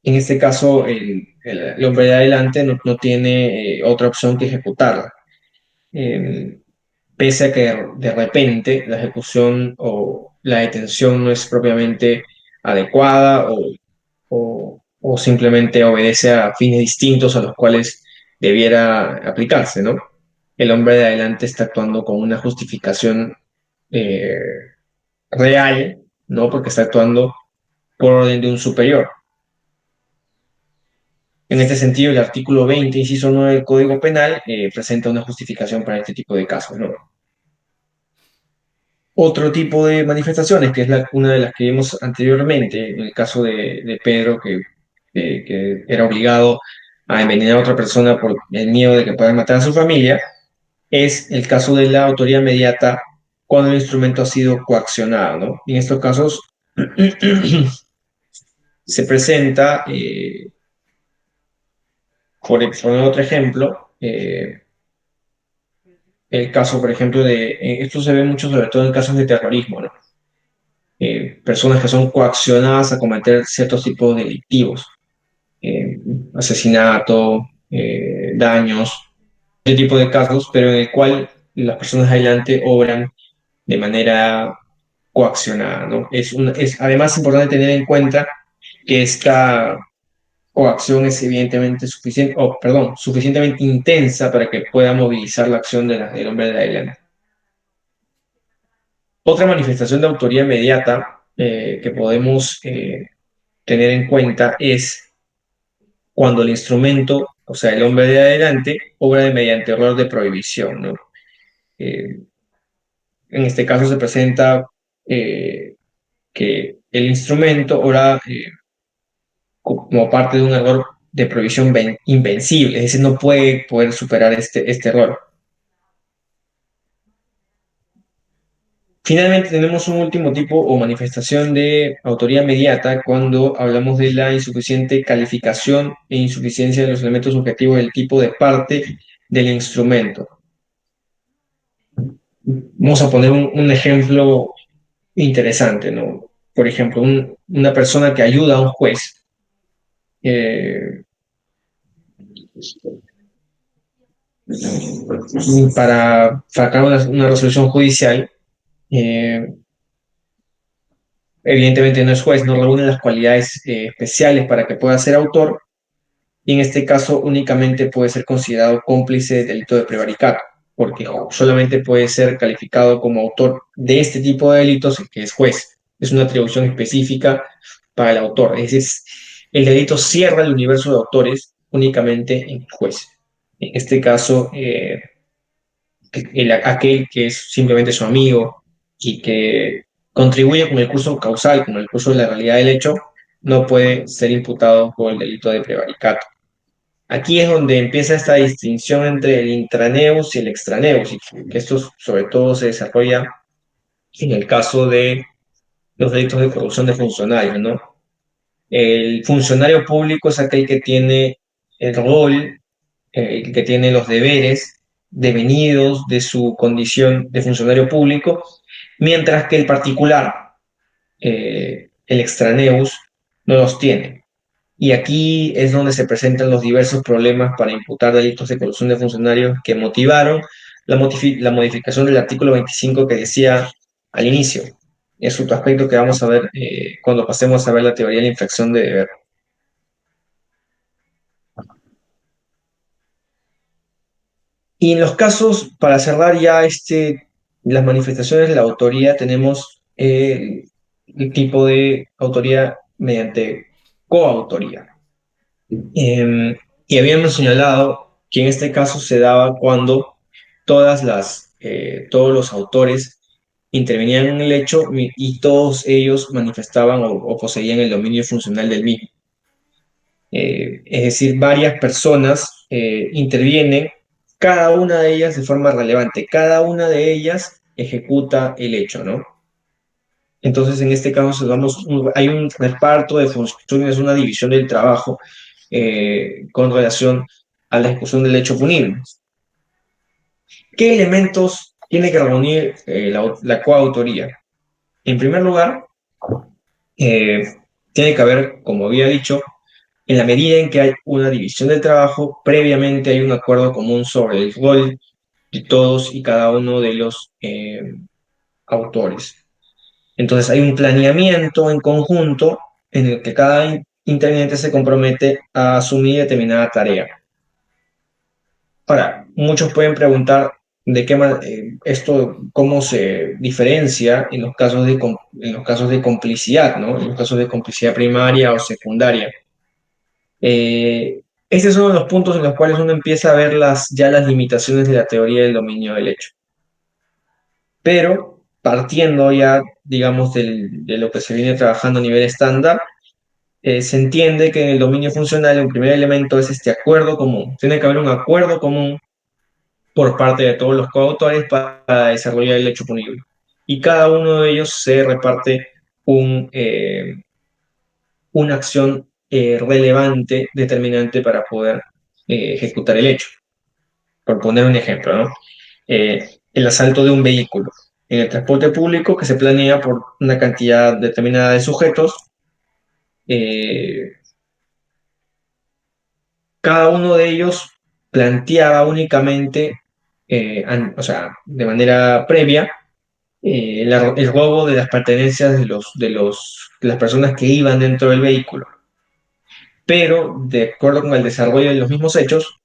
En este caso, el hombre de adelante no tiene otra opción que ejecutarla. Eh, Pese a que de repente la ejecución o la detención no es propiamente adecuada o simplemente obedece a fines distintos a los cuales debiera aplicarse, ¿no? El hombre de adelante está actuando con una justificación eh, real, ¿no? Porque está actuando por orden de un superior. En este sentido, el artículo 20, inciso 9 del Código Penal, presenta una justificación para este tipo de casos, ¿no? Otro tipo de manifestaciones, que es una de las que vimos anteriormente, en el caso de Pedro, que era obligado a envenenar a otra persona por el miedo de que pueda matar a su familia, es el caso de la autoría inmediata cuando el instrumento ha sido coaccionado, ¿no? En estos casos se presenta, por poner otro ejemplo, el caso, por ejemplo, esto se ve mucho sobre todo en casos de terrorismo, ¿no? Personas que son coaccionadas a cometer ciertos tipos delictivos, eh, asesinato, daños, este tipo de casos, pero en el cual las personas adelante obran de manera coaccionada, ¿no? Es además importante tener en cuenta que esta coacción es evidentemente suficiente, o perdón, suficientemente intensa para que pueda movilizar la acción del hombre de adelante. Otra manifestación de autoría inmediata que podemos tener en cuenta es cuando el instrumento, o sea, el hombre de adelante, obra mediante error de prohibición, ¿no? Eh, en este caso se presenta eh, que el instrumento obra como parte de un error de prohibición invencible, es decir, no puede poder superar este error. Finalmente tenemos un último tipo o manifestación de autoría inmediata cuando hablamos de la insuficiente calificación e insuficiencia de los elementos objetivos del tipo de parte del instrumento. Vamos a poner un ejemplo interesante, ¿no? Por ejemplo, una persona que ayuda a un juez eh, para sacar una resolución judicial, eh, evidentemente no es juez, no reúne las cualidades especiales para que pueda ser autor, y en este caso únicamente puede ser considerado cómplice del delito de prevaricato, porque solamente puede ser calificado como autor de este tipo de delitos el que es juez. Es una atribución específica para el autor. Es decir, el delito cierra el universo de autores únicamente en el juez. En este caso, aquel que es simplemente su amigo y que contribuye con el curso causal, con el curso de la realidad del hecho, no puede ser imputado por el delito de prevaricato. Aquí es donde empieza esta distinción entre el intraneus y el extraneus, y que esto sobre todo se desarrolla en el caso de los delitos de corrupción de funcionarios, ¿no? El funcionario público es aquel que tiene el rol, que tiene los deberes devenidos de su condición de funcionario público, mientras que el particular, el extraneus, no los tiene. Y aquí es donde se presentan los diversos problemas para imputar delitos de corrupción de funcionarios que motivaron la modificación del artículo 25 que decía al inicio. Es otro aspecto que vamos a ver cuando pasemos a ver la teoría de la infracción de deber. Y en los casos, para cerrar ya las manifestaciones de la autoría, tenemos el tipo de autoría mediante coautoría. Y habíamos señalado que en este caso se daba cuando todos los autores intervenían en el hecho y todos ellos manifestaban o poseían el dominio funcional del mismo. Es decir, varias personas intervienen, cada una de ellas de forma relevante, cada una de ellas ejecuta el hecho, ¿no? Entonces, en este caso, hay un reparto de funciones, una división del trabajo con relación a la ejecución del hecho punible. ¿Qué elementos tiene que reunir la coautoría? En primer lugar, eh, tiene que haber, como había dicho, en la medida en que hay una división del trabajo, previamente hay un acuerdo común sobre el rol de todos y cada uno de los autores. Entonces hay un planeamiento en conjunto en el que cada interviniente se compromete a asumir determinada tarea. Ahora, muchos pueden preguntar esto, cómo se diferencia en los casos en los casos de complicidad, ¿no? En los casos de complicidad primaria o secundaria. Estos son los puntos en los cuales uno empieza a ver ya las limitaciones de la teoría del dominio del hecho. Pero partiendo ya, digamos, de lo que se viene trabajando a nivel estándar, se entiende que en el dominio funcional un primer elemento es este acuerdo común. Tiene que haber un acuerdo común por parte de todos los coautores para desarrollar el hecho punible. Y cada uno de ellos se reparte una acción relevante, determinante para poder ejecutar el hecho. Por poner un ejemplo, ¿no? El asalto de un vehículo en el transporte público que se planea por una cantidad determinada de sujetos. eh, Cada uno de ellos planteaba únicamente, o sea, de manera previa, el robo de las pertenencias de las personas que iban dentro del vehículo. Pero, de acuerdo con el desarrollo de los mismos hechos,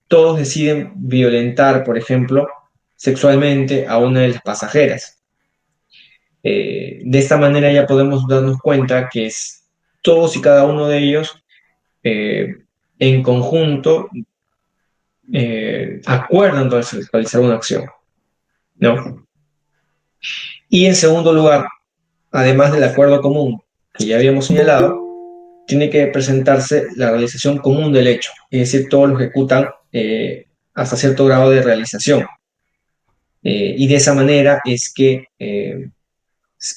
todos deciden violentar, por ejemplo, sexualmente a una de las pasajeras. De esta manera ya podemos darnos cuenta que todos y cada uno de ellos eh, en conjunto acuerdan entonces realizar una acción, ¿no? Y en segundo lugar, además del acuerdo común que ya habíamos señalado, tiene que presentarse la realización común del hecho, es decir, todos lo ejecutan hasta cierto grado de realización. Y de esa manera es que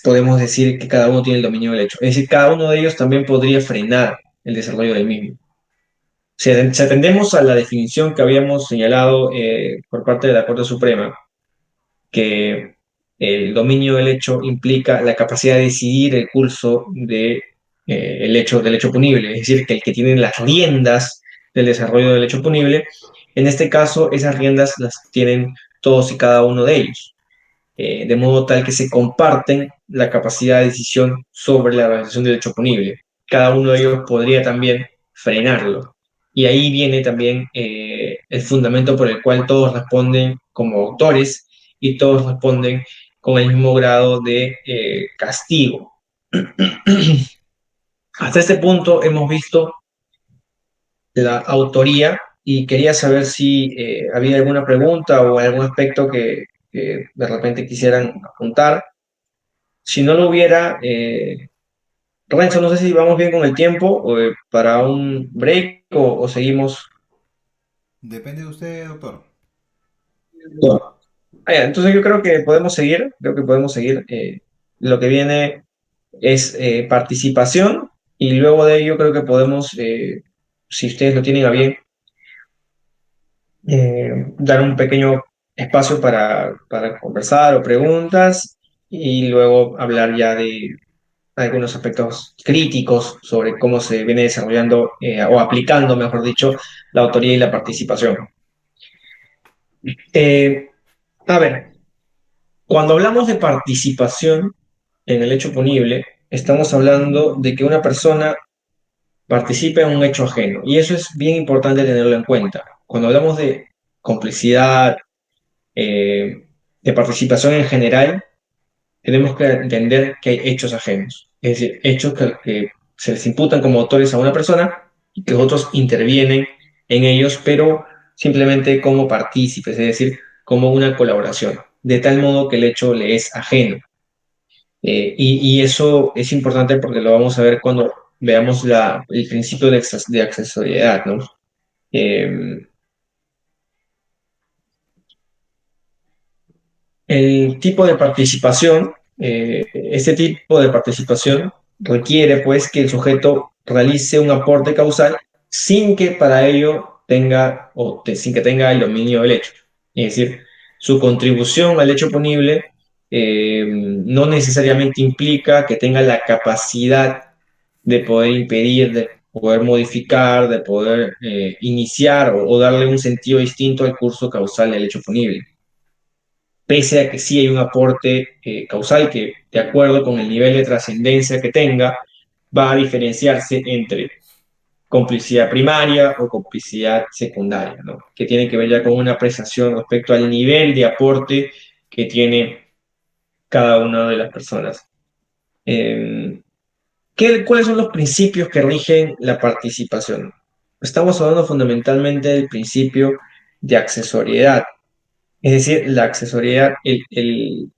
podemos decir que cada uno tiene el dominio del hecho. Es decir, cada uno de ellos también podría frenar el desarrollo del mismo. Si atendemos a la definición que habíamos señalado por parte de la Corte Suprema, que el dominio del hecho implica la capacidad de decidir el curso del hecho punible, es decir, que el que tiene las riendas del desarrollo del hecho punible, en este caso esas riendas las tienen todos y cada uno de ellos, de modo tal que se comparten la capacidad de decisión sobre la realización del hecho punible. Cada uno de ellos podría también frenarlo. Y ahí viene también el fundamento por el cual todos responden como autores y todos responden con el mismo grado de castigo. Hasta este punto hemos visto la autoría y quería saber si había alguna pregunta o algún aspecto que de repente quisieran apuntar. Si no lo hubiera, Renzo, no sé si vamos bien con el tiempo para un break o seguimos. Depende de usted, doctor. No. Ya, entonces yo creo que podemos seguir. Lo que viene es participación y luego de ello creo que podemos, si ustedes lo tienen a bien, dar un pequeño espacio para conversar o preguntas y luego hablar ya de algunos aspectos críticos sobre cómo se viene desarrollando o aplicando, mejor dicho, la autoría y la participación. Eh, a ver, cuando hablamos de participación en el hecho punible, estamos hablando de que una persona participe en un hecho ajeno y eso es bien importante tenerlo en cuenta. Cuando hablamos de complicidad, eh, de participación en general, tenemos que entender que hay hechos ajenos, es decir, hechos que se les imputan como autores a una persona y que otros intervienen en ellos, pero simplemente como partícipes, es decir, como una colaboración, de tal modo que el hecho le es ajeno. Y eso es importante porque lo vamos a ver cuando veamos el principio de accesoriedad, ¿no? Eh, El tipo de participación, este tipo de participación requiere pues que el sujeto realice un aporte causal sin que para ello sin que tenga el dominio del hecho. Es decir, su contribución al hecho punible no necesariamente implica que tenga la capacidad de poder impedir, de poder modificar, de poder iniciar o darle un sentido distinto al curso causal del hecho punible, pese a que sí hay un aporte causal que, de acuerdo con el nivel de trascendencia que tenga, va a diferenciarse entre complicidad primaria o complicidad secundaria, ¿no? Que tiene que ver ya con una apreciación respecto al nivel de aporte que tiene cada una de las personas. Eh, ¿Cuáles son los principios que rigen la participación? Estamos hablando fundamentalmente del principio de accesoriedad, es decir, la accesoriedad, el,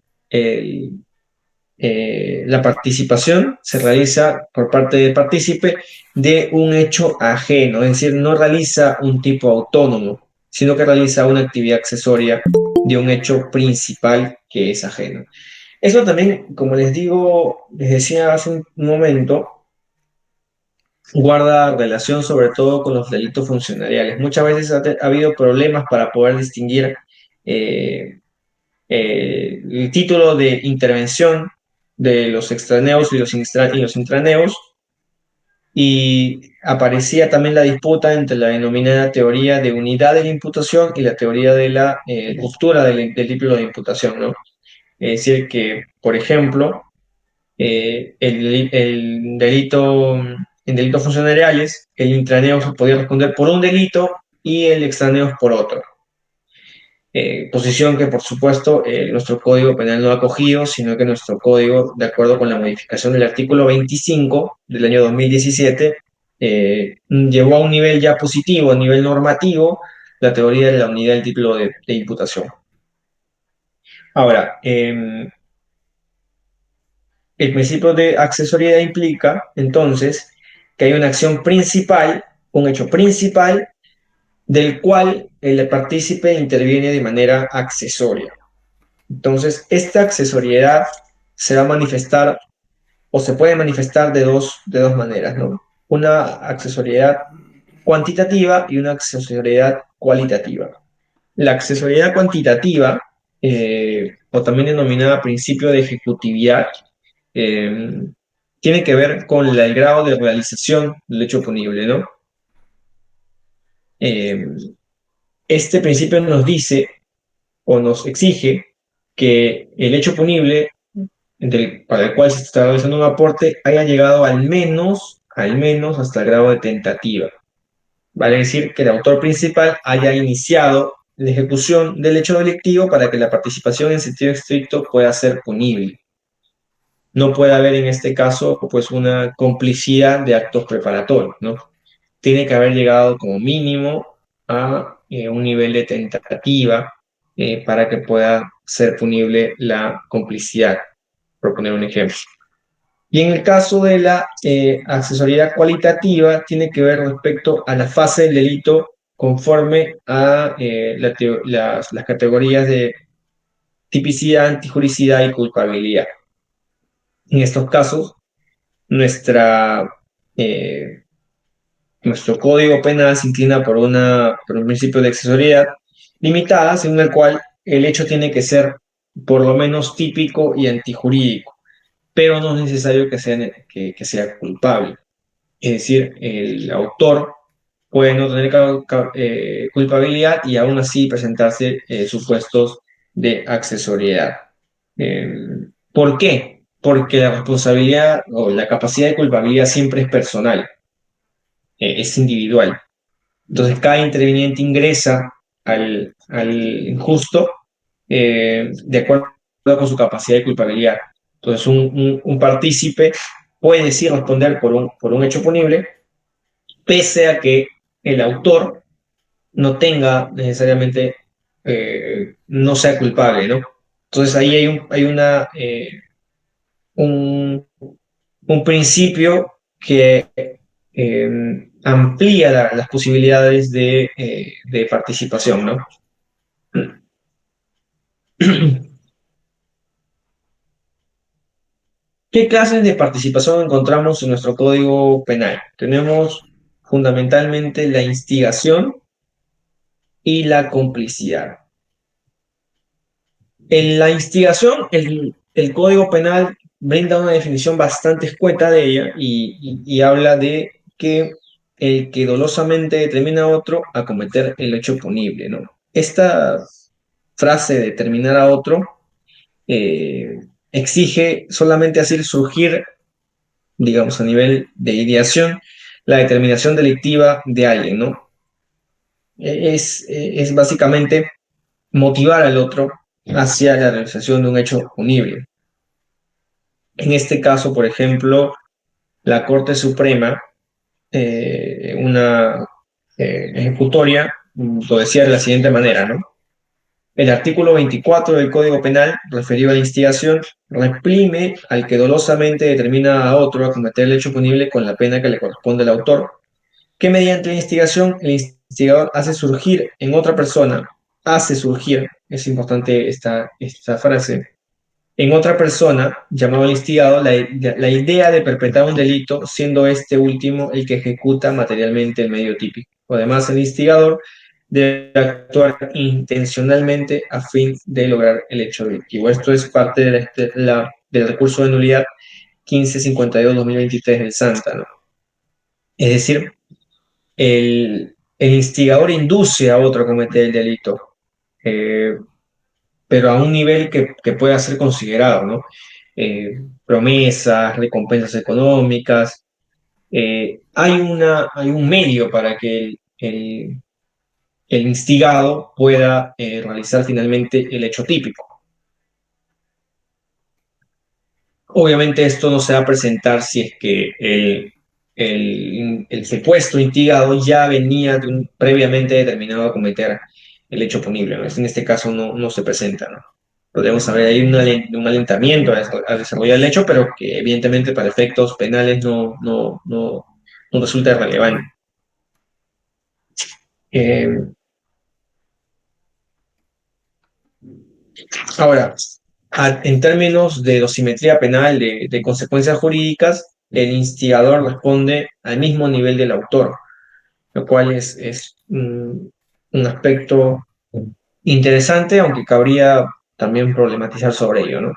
la participación se realiza por parte del partícipe de un hecho ajeno, es decir, no realiza un tipo autónomo, sino que realiza una actividad accesoria de un hecho principal que es ajeno. Eso también, como les digo, les decía hace un momento, guarda relación sobre todo con los delitos funcionariales. Muchas veces ha habido problemas para poder distinguir eh, el título de intervención de los extraneos y y los intraneos, y aparecía también la disputa entre la denominada teoría de unidad de la imputación y la teoría de la ruptura del título de imputación, ¿no? Es decir, que, por ejemplo, en delitos funcionariales, el intraneo se podía responder por un delito y el extraneo por otro. Posición que, por supuesto, nuestro Código Penal no ha acogido, sino que nuestro Código, de acuerdo con la modificación del artículo 25 del año 2017, llevó a un nivel ya positivo, a nivel normativo, la teoría de la unidad del título de imputación. Ahora, el principio de accesoriedad implica, entonces, que hay una acción principal, un hecho principal, del cual el partícipe interviene de manera accesoria. Entonces, esta accesoriedad se va a manifestar o se puede manifestar de dos maneras, ¿no? Una accesoriedad cuantitativa y una accesoriedad cualitativa. La accesoriedad cuantitativa, o también denominada principio de ejecutividad, eh, tiene que ver con el grado de realización del hecho punible, ¿no? Eh, este principio nos dice o nos exige que el hecho punible para el cual se está realizando un aporte haya llegado al menos hasta el grado de tentativa. Vale decir que el autor principal haya iniciado la ejecución del hecho delictivo para que la participación en sentido estricto pueda ser punible. No puede haber en este caso pues una complicidad de actos preparatorios, ¿no? Tiene que haber llegado como mínimo a un nivel de tentativa para que pueda ser punible la complicidad, por poner un ejemplo. Y en el caso de la accesoriedad cualitativa, tiene que ver respecto a la fase del delito conforme a las categorías de tipicidad, antijuricidad y culpabilidad. En estos casos, nuestra, eh, nuestro código penal se inclina por un principio de accesoriedad limitada, según el cual el hecho tiene que ser por lo menos típico y antijurídico, pero no es necesario que sea culpable. Es decir, el autor puede no tener culpabilidad y aún así presentarse supuestos de accesoriedad. Eh, ¿Por qué? Porque la responsabilidad o la capacidad de culpabilidad siempre es personal, es individual. Entonces, cada interviniente ingresa al injusto de acuerdo con su capacidad de culpabilidad. Entonces, un partícipe puede sí responder por un hecho punible, pese a que el autor no tenga necesariamente, no sea culpable, ¿no? Entonces ahí hay un, un principio que amplía las posibilidades de participación, ¿no? ¿Qué clases de participación encontramos en nuestro Código Penal? Tenemos fundamentalmente la instigación y la complicidad. En la instigación, el Código Penal brinda una definición bastante escueta de ella y habla de que el que dolosamente determina a otro a cometer el hecho punible, ¿no? Esta frase de determinar a otro eh, exige solamente hacer surgir, digamos, a nivel de ideación, la determinación delictiva de alguien, ¿no? Es básicamente motivar al otro hacia la realización de un hecho punible. En este caso, por ejemplo, la Corte Suprema, una, ejecutoria lo decía de la siguiente manera, ¿no? El artículo 24 del Código Penal, referido a la instigación, reprime al que dolosamente determina a otro a cometer el hecho punible con la pena que le corresponde al autor, que mediante la instigación el instigador hace surgir, es importante esta frase, en otra persona, llamado el instigado, la idea de perpetrar un delito, siendo este último el que ejecuta materialmente el medio típico. Además, el instigador debe actuar intencionalmente a fin de lograr el hecho delictivo. Esto es parte del recurso de nulidad 1552-2023 del Santa, ¿no? Es decir, el instigador induce a otro a cometer el delito, eh, pero a un nivel que pueda ser considerado, ¿no? Promesas, recompensas económicas. Hay un medio para que el instigado pueda realizar finalmente el hecho típico. Obviamente esto no se va a presentar si es que el supuesto instigado ya venía previamente determinado a cometer el hecho punible, ¿no? En este caso no se presenta, ¿no? Podemos haber ahí un alentamiento a desarrollar el hecho, pero que evidentemente para efectos penales no resulta relevante. Eh, Ahora, en términos de dosimetría penal, de consecuencias jurídicas, el instigador responde al mismo nivel del autor, lo cual es un aspecto interesante, aunque cabría también problematizar sobre ello, ¿no?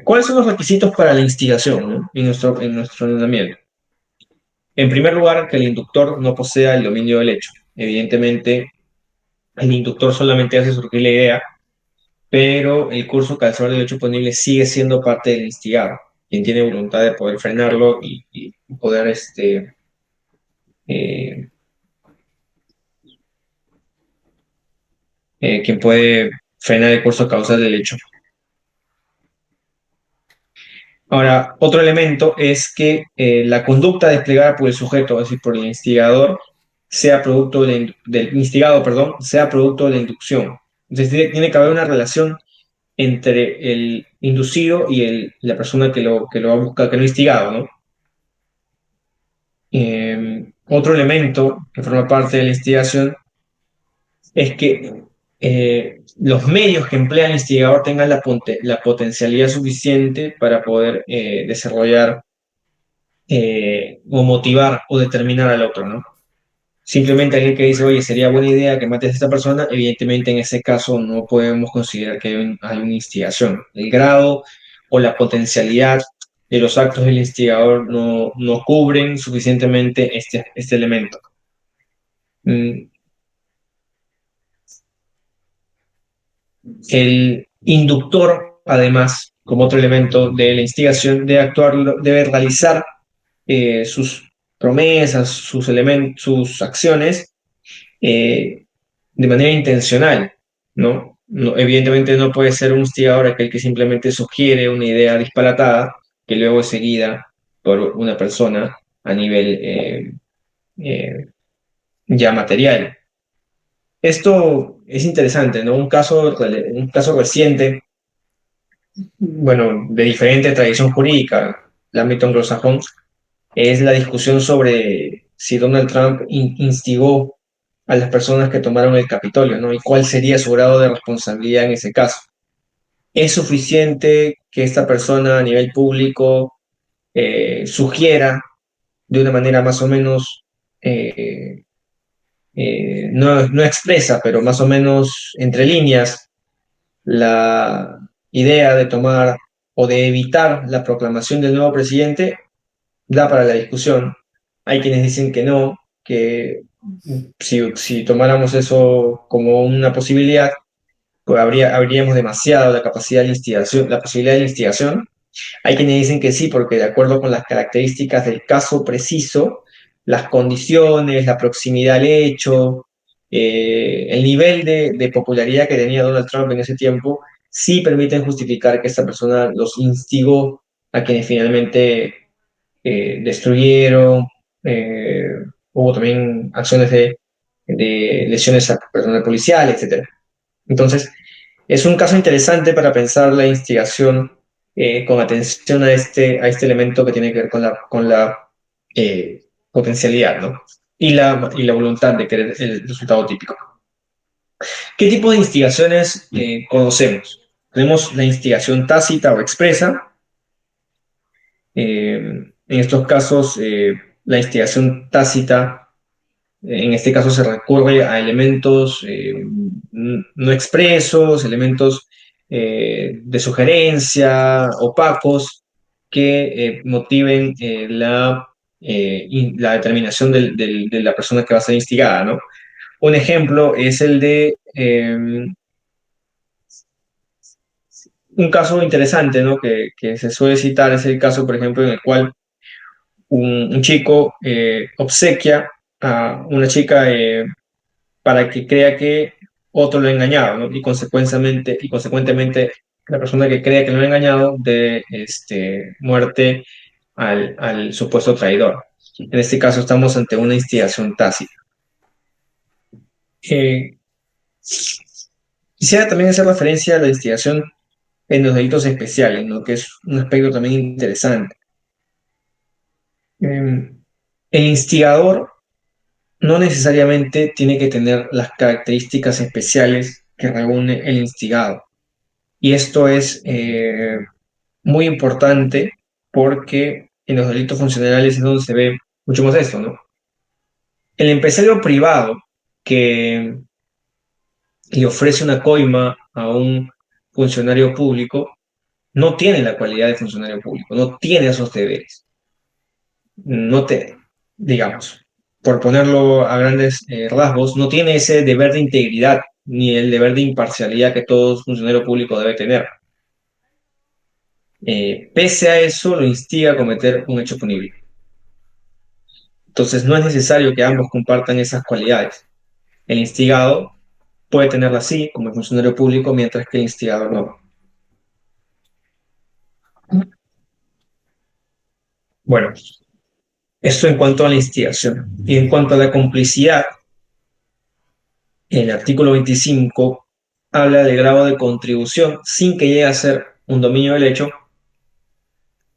¿Cuáles son los requisitos para la instigación, ¿no? En nuestro ordenamiento? En primer lugar, que el inductor no posea el dominio del hecho. Evidentemente, el inductor solamente hace surgir la idea, pero el curso causador del hecho punible sigue siendo parte del instigado, quien tiene voluntad de poder frenarlo y poder, eh, quien puede frenar el curso causal del hecho. Ahora, otro elemento es que la conducta desplegada por el sujeto, es decir, por el instigador, sea producto del instigado, perdón, sea producto de la inducción. Entonces, tiene que haber una relación entre el inducido y la persona que lo va a buscar, que lo ha instigado, ¿no? Otro elemento que forma parte de la instigación es que los medios que emplea el instigador tengan la potencialidad suficiente para poder desarrollar o motivar o determinar al otro, ¿no? Simplemente alguien que dice, oye, sería buena idea que mates a esta persona, evidentemente en ese caso no podemos considerar que hay una instigación. El grado o la potencialidad de los actos del instigador no cubren suficientemente este elemento. Mm, El inductor, además, como otro elemento de la instigación, debe realizar sus promesas, sus acciones eh, de manera intencional, ¿no? Evidentemente no puede ser un instigador aquel que simplemente sugiere una idea disparatada que luego es seguida por una persona a nivel eh, ya material. Esto es interesante, ¿no? Un caso reciente, bueno, de diferente tradición jurídica, el ámbito anglosajón, es la discusión sobre si Donald Trump instigó a las personas que tomaron el Capitolio, ¿no? Y cuál sería su grado de responsabilidad en ese caso. ¿Es suficiente que esta persona a nivel público sugiera de una manera más o menos, no expresa, pero más o menos entre líneas, la idea de tomar o de evitar la proclamación del nuevo presidente? Da para la discusión. Hay quienes dicen que no, que si tomáramos eso como una posibilidad, pues habríamos demasiado la capacidad de instigación, la posibilidad de la instigación. Hay quienes dicen que sí, porque de acuerdo con las características del caso preciso, las condiciones, la proximidad al hecho, el nivel de popularidad que tenía Donald Trump en ese tiempo, sí permiten justificar que esta persona los instigó a quienes finalmente destruyeron, hubo también acciones de lesiones a personal policial, etcétera. Entonces, es un caso interesante para pensar la instigación con atención a este elemento que tiene que ver con la potencialidad, ¿no? Y la voluntad de querer el resultado típico. ¿Qué tipo de instigaciones conocemos? Tenemos la instigación tácita o expresa. En estos casos, la instigación tácita, en este caso se recurre a elementos no expresos, elementos de sugerencia, opacos, que motiven la determinación de la persona que va a ser instigada, ¿no? Un ejemplo es el de un caso interesante, ¿no? Que se suele citar, es el caso, por ejemplo, en el cual un chico obsequia a una chica para que crea que otro lo ha engañado, ¿no? Y consecuentemente la persona que crea que lo ha engañado de muerte al supuesto traidor. En este caso estamos ante una instigación tácita. Eh, Quisiera también hacer referencia a la instigación en los delitos especiales, ¿no? Que es un aspecto también interesante. El instigador no necesariamente tiene que tener las características especiales que reúne el instigado. Y esto es muy importante porque en los delitos funcionales es donde se ve mucho más esto, ¿no? El empresario privado que le ofrece una coima a un funcionario público no tiene la cualidad de funcionario público, no tiene esos deberes. No te, digamos, por ponerlo a grandes rasgos, no tiene ese deber de integridad ni el deber de imparcialidad que todo funcionario público debe tener. Pese a eso, lo instiga a cometer un hecho punible. Entonces, no es necesario que ambos compartan esas cualidades. El instigado puede tenerlas así, como el funcionario público, mientras que el instigador no. Bueno, esto en cuanto a la instigación. Y en cuanto a la complicidad, el artículo 25 habla del grado de contribución sin que llegue a ser un dominio del hecho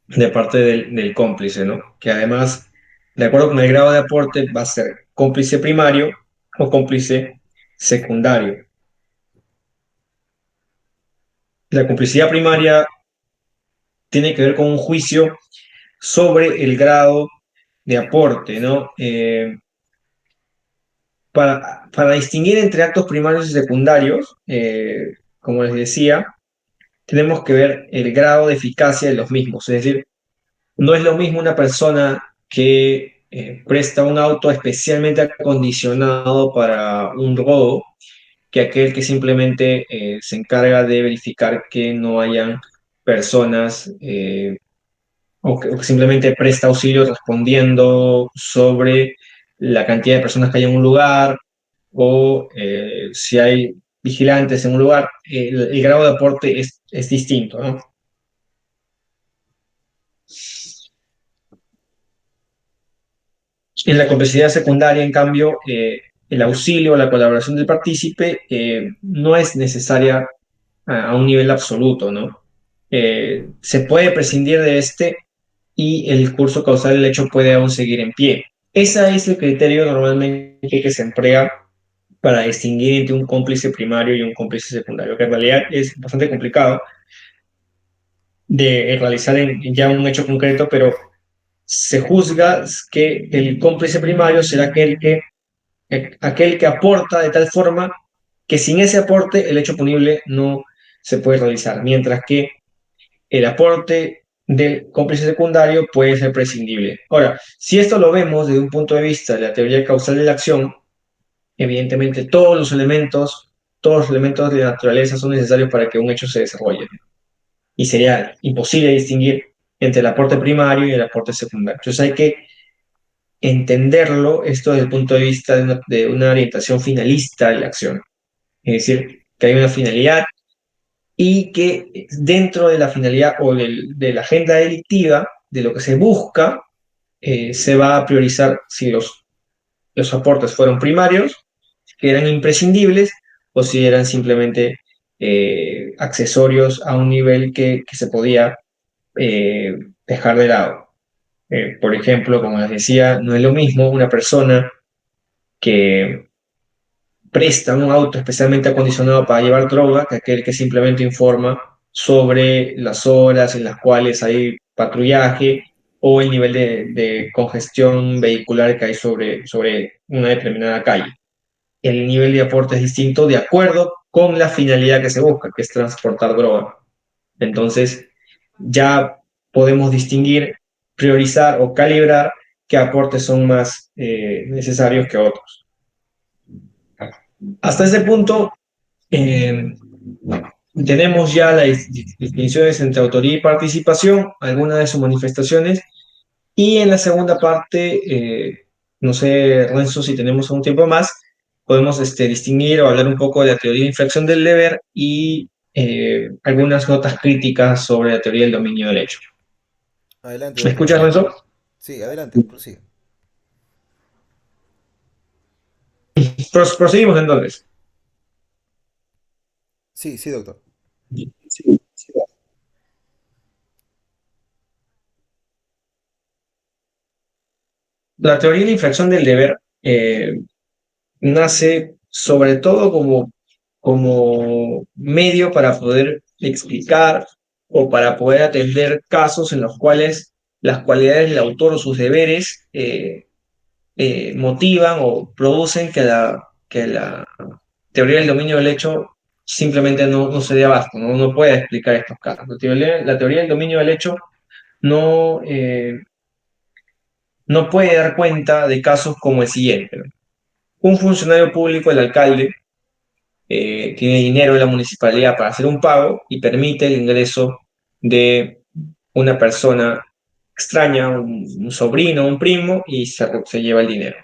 de parte del cómplice, ¿no? Que además, de acuerdo con el grado de aporte, va a ser cómplice primario o cómplice secundario. La complicidad primaria tiene que ver con un juicio sobre el grado de aporte, ¿no? Para distinguir entre actos primarios y secundarios, como les decía, tenemos que ver el grado de eficacia de los mismos. Es decir, no es lo mismo una persona que presta un auto especialmente acondicionado para un robo que aquel que simplemente se encarga de verificar que no hayan personas o que simplemente presta auxilio respondiendo sobre la cantidad de personas que hay en un lugar o si hay vigilantes en un lugar, el grado de aporte es distinto, ¿no? En la complejidad secundaria, en cambio, el auxilio o la colaboración del partícipe no es necesaria a un nivel absoluto, ¿no? Se puede prescindir de este y el curso causal del hecho puede aún seguir en pie. Ese es el criterio normalmente que se emplea para distinguir entre un cómplice primario y un cómplice secundario, que en realidad es bastante complicado de realizar en ya un hecho concreto, pero se juzga que el cómplice primario será aquel que aporta de tal forma que sin ese aporte el hecho punible no se puede realizar, mientras que el aporte del cómplice secundario puede ser prescindible. Ahora, si esto lo vemos desde un punto de vista de la teoría causal de la acción, evidentemente todos los elementos de la naturaleza son necesarios para que un hecho se desarrolle. Y sería imposible distinguir entre el aporte primario y el aporte secundario. Entonces hay que entenderlo esto desde el punto de vista de una orientación finalista de la acción. Es decir, que hay una finalidad y que dentro de la finalidad o de la agenda delictiva, de lo que se busca, se va a priorizar si los los aportes fueron primarios, que eran imprescindibles, o si eran simplemente accesorios a un nivel que se podía eh, dejar de lado. Por ejemplo, como les decía, no es lo mismo una persona que presta un auto especialmente acondicionado para llevar droga que aquel que simplemente informa sobre las horas en las cuales hay patrullaje o el nivel de congestión vehicular que hay sobre una determinada calle. El nivel de aporte es distinto de acuerdo con la finalidad que se busca, que es transportar droga. Entonces, ya podemos distinguir, priorizar o calibrar qué aportes son más necesarios que otros. Hasta ese punto, eh, tenemos ya las distinciones entre autoría y participación, algunas de sus manifestaciones, y en la segunda parte, no sé, Renzo, si tenemos un tiempo más, podemos distinguir o hablar un poco de la teoría de infracción del deber y algunas notas críticas sobre la teoría del dominio del hecho. Adelante, ¿Me doctor, escuchas, adelante. Renzo? Sí, adelante, prosigue. Proseguimos entonces. Sí, sí, doctor. La teoría de la infracción del deber nace sobre todo como medio para poder explicar o para poder atender casos en los cuales las cualidades del autor o sus deberes motivan o producen que la teoría del dominio del hecho simplemente no se dé abasto, no puede explicar estos casos. La teoría del dominio del hecho no, no puede dar cuenta de casos como el siguiente, ¿no? Un funcionario público, el alcalde, tiene dinero en la municipalidad para hacer un pago y permite el ingreso de una persona extraña, un sobrino, un primo, y se lleva el dinero.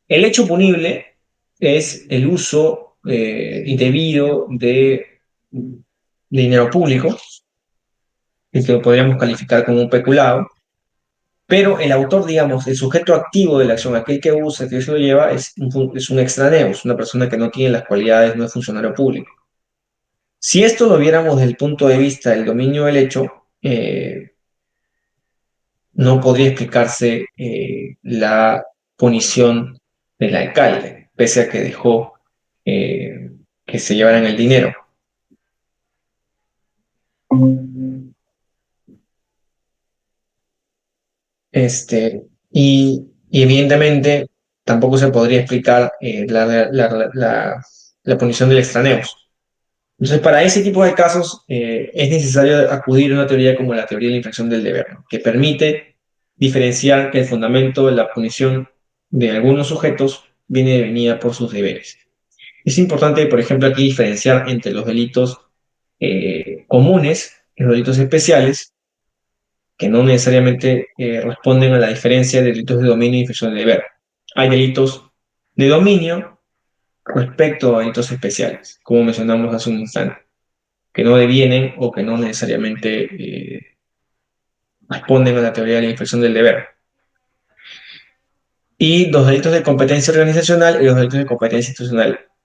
El hecho punible es el uso indebido de dinero público, que lo podríamos calificar como un peculado, pero el autor, digamos, el sujeto activo de la acción, aquel que usa, que se lo lleva, es un extraneo, es una persona que no tiene las cualidades, no es funcionario público. Si esto lo viéramos desde el punto de vista del dominio del hecho, no podría explicarse la punición del alcalde, pese a que dejó eh, que se llevaran el dinero. Y evidentemente tampoco se podría explicar la punición del extraneo. Entonces, para ese tipo de casos es necesario acudir a una teoría como la teoría de la infracción del deber, ¿no? Que permite diferenciar que el fundamento de la punición de algunos sujetos viene devenida por sus deberes. Es importante, por ejemplo, aquí diferenciar entre los delitos comunes y los delitos especiales, que no necesariamente responden a la diferencia de delitos de dominio y infracción del deber. Hay delitos de dominio respecto a delitos especiales, como mencionamos hace un instante, que no devienen o que no necesariamente responden a la teoría de la infracción del deber. Y los delitos de competencia organizacional y los delitos de competencia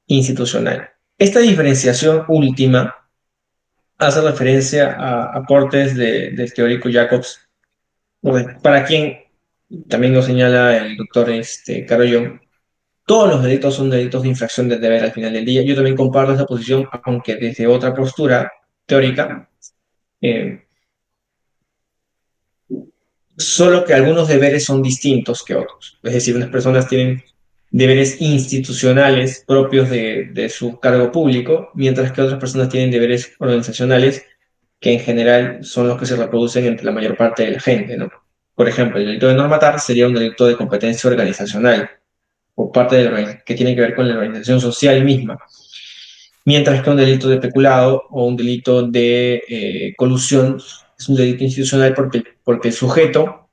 institucional. Esta diferenciación última hace referencia a aportes del teórico Jacobs, para quien también lo señala el doctor Carollón. Todos los delitos son delitos de infracción del deber al final del día. Yo también comparto esa posición, aunque desde otra postura teórica, eh, solo que algunos deberes son distintos que otros. Es decir, unas personas tienen deberes institucionales propios de su cargo público, mientras que otras personas tienen deberes organizacionales que en general son los que se reproducen entre la mayor parte de la gente, ¿no? Por ejemplo, el delito de no matar sería un delito de competencia organizacional, por parte de que tiene que ver con la organización social misma, mientras que un delito de peculado o un delito de colusión es un delito institucional porque el sujeto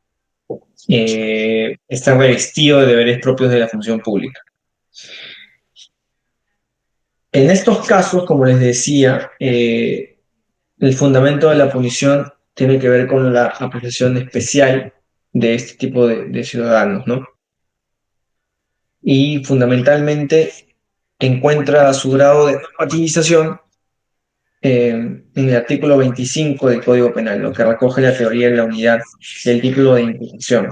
está revestido de deberes propios de la función pública. En estos casos, como les decía, el fundamento de la punición tiene que ver con la apreciación especial de este tipo de ciudadanos, ¿no? y fundamentalmente encuentra su grado de normativización en el artículo 25 del Código Penal, lo que recoge la teoría de la unidad del título de imputación.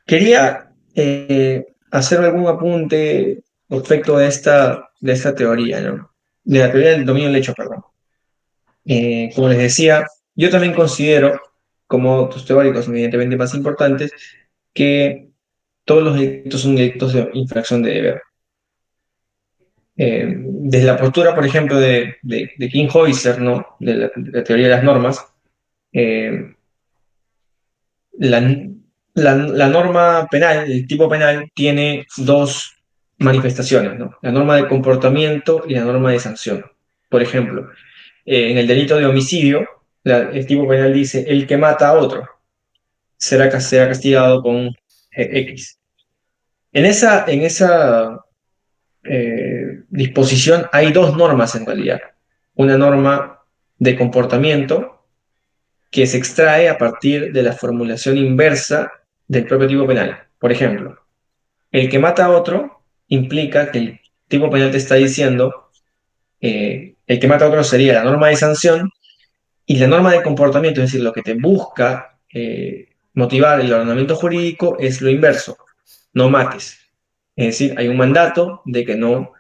Quería hacer algún apunte respecto de esta teoría, ¿no? De la teoría del dominio del hecho, perdón. Como les decía, yo también considero, como otros teóricos evidentemente más importantes, que todos los delitos son delitos de infracción de deber. Desde la postura, por ejemplo, de King Heuser, ¿no? De la teoría de las normas, eh, la, la norma penal, el tipo penal, tiene dos manifestaciones, ¿no? La norma de comportamiento y la norma de sanción. Por ejemplo, en el delito de homicidio, el tipo penal dice, el que mata a otro será castigado con X. En esa disposición hay dos normas en realidad. Una norma de comportamiento que se extrae a partir de la formulación inversa del propio tipo penal. Por ejemplo, el que mata a otro implica que el tipo penal te está diciendo, el que mata a otro sería la norma de sanción y la norma de comportamiento, es decir, lo que te busca motivar el ordenamiento jurídico es lo inverso, no mates. Es decir, hay un mandato de que no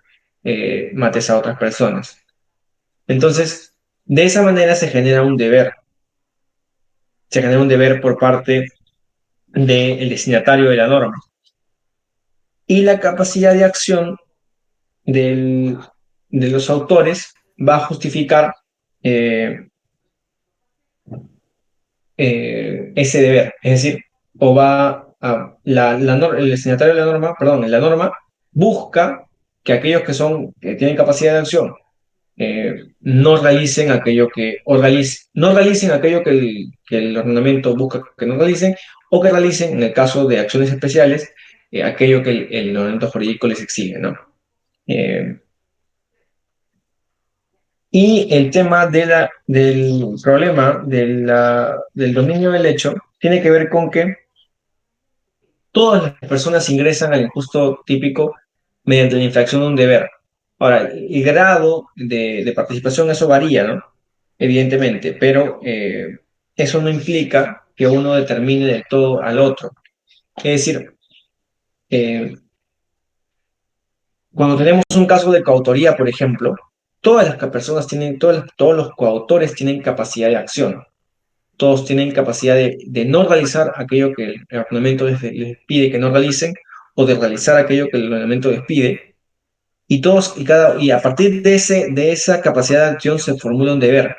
mates a otras personas. Entonces, de esa manera se genera un deber por parte del destinatario de la norma. Y la capacidad de acción del, de los autores va a justificar eh, ese deber. Es decir, o va a, el destinatario de la norma, perdón, la norma busca que aquellos que tienen capacidad de acción no realicen aquello no realicen aquello que el ordenamiento busca que no realicen, o que realicen, en el caso de acciones especiales, aquello que el ordenamiento jurídico les exige, ¿no? Eh, y el tema del problema del dominio del hecho tiene que ver con que todas las personas ingresan al injusto típico mediante la infracción de un deber. Ahora, el grado de participación, eso varía, ¿no? Evidentemente, pero eso no implica que uno determine del todo al otro. Es decir, eh, cuando tenemos un caso de coautoría, por ejemplo, todas las personas tienen, todos los coautores tienen capacidad de acción. Todos tienen capacidad de no realizar aquello que el ordenamiento les pide que no realicen, o de realizar aquello que el ordenamiento les pide, y a partir de esa capacidad de acción se formula un deber.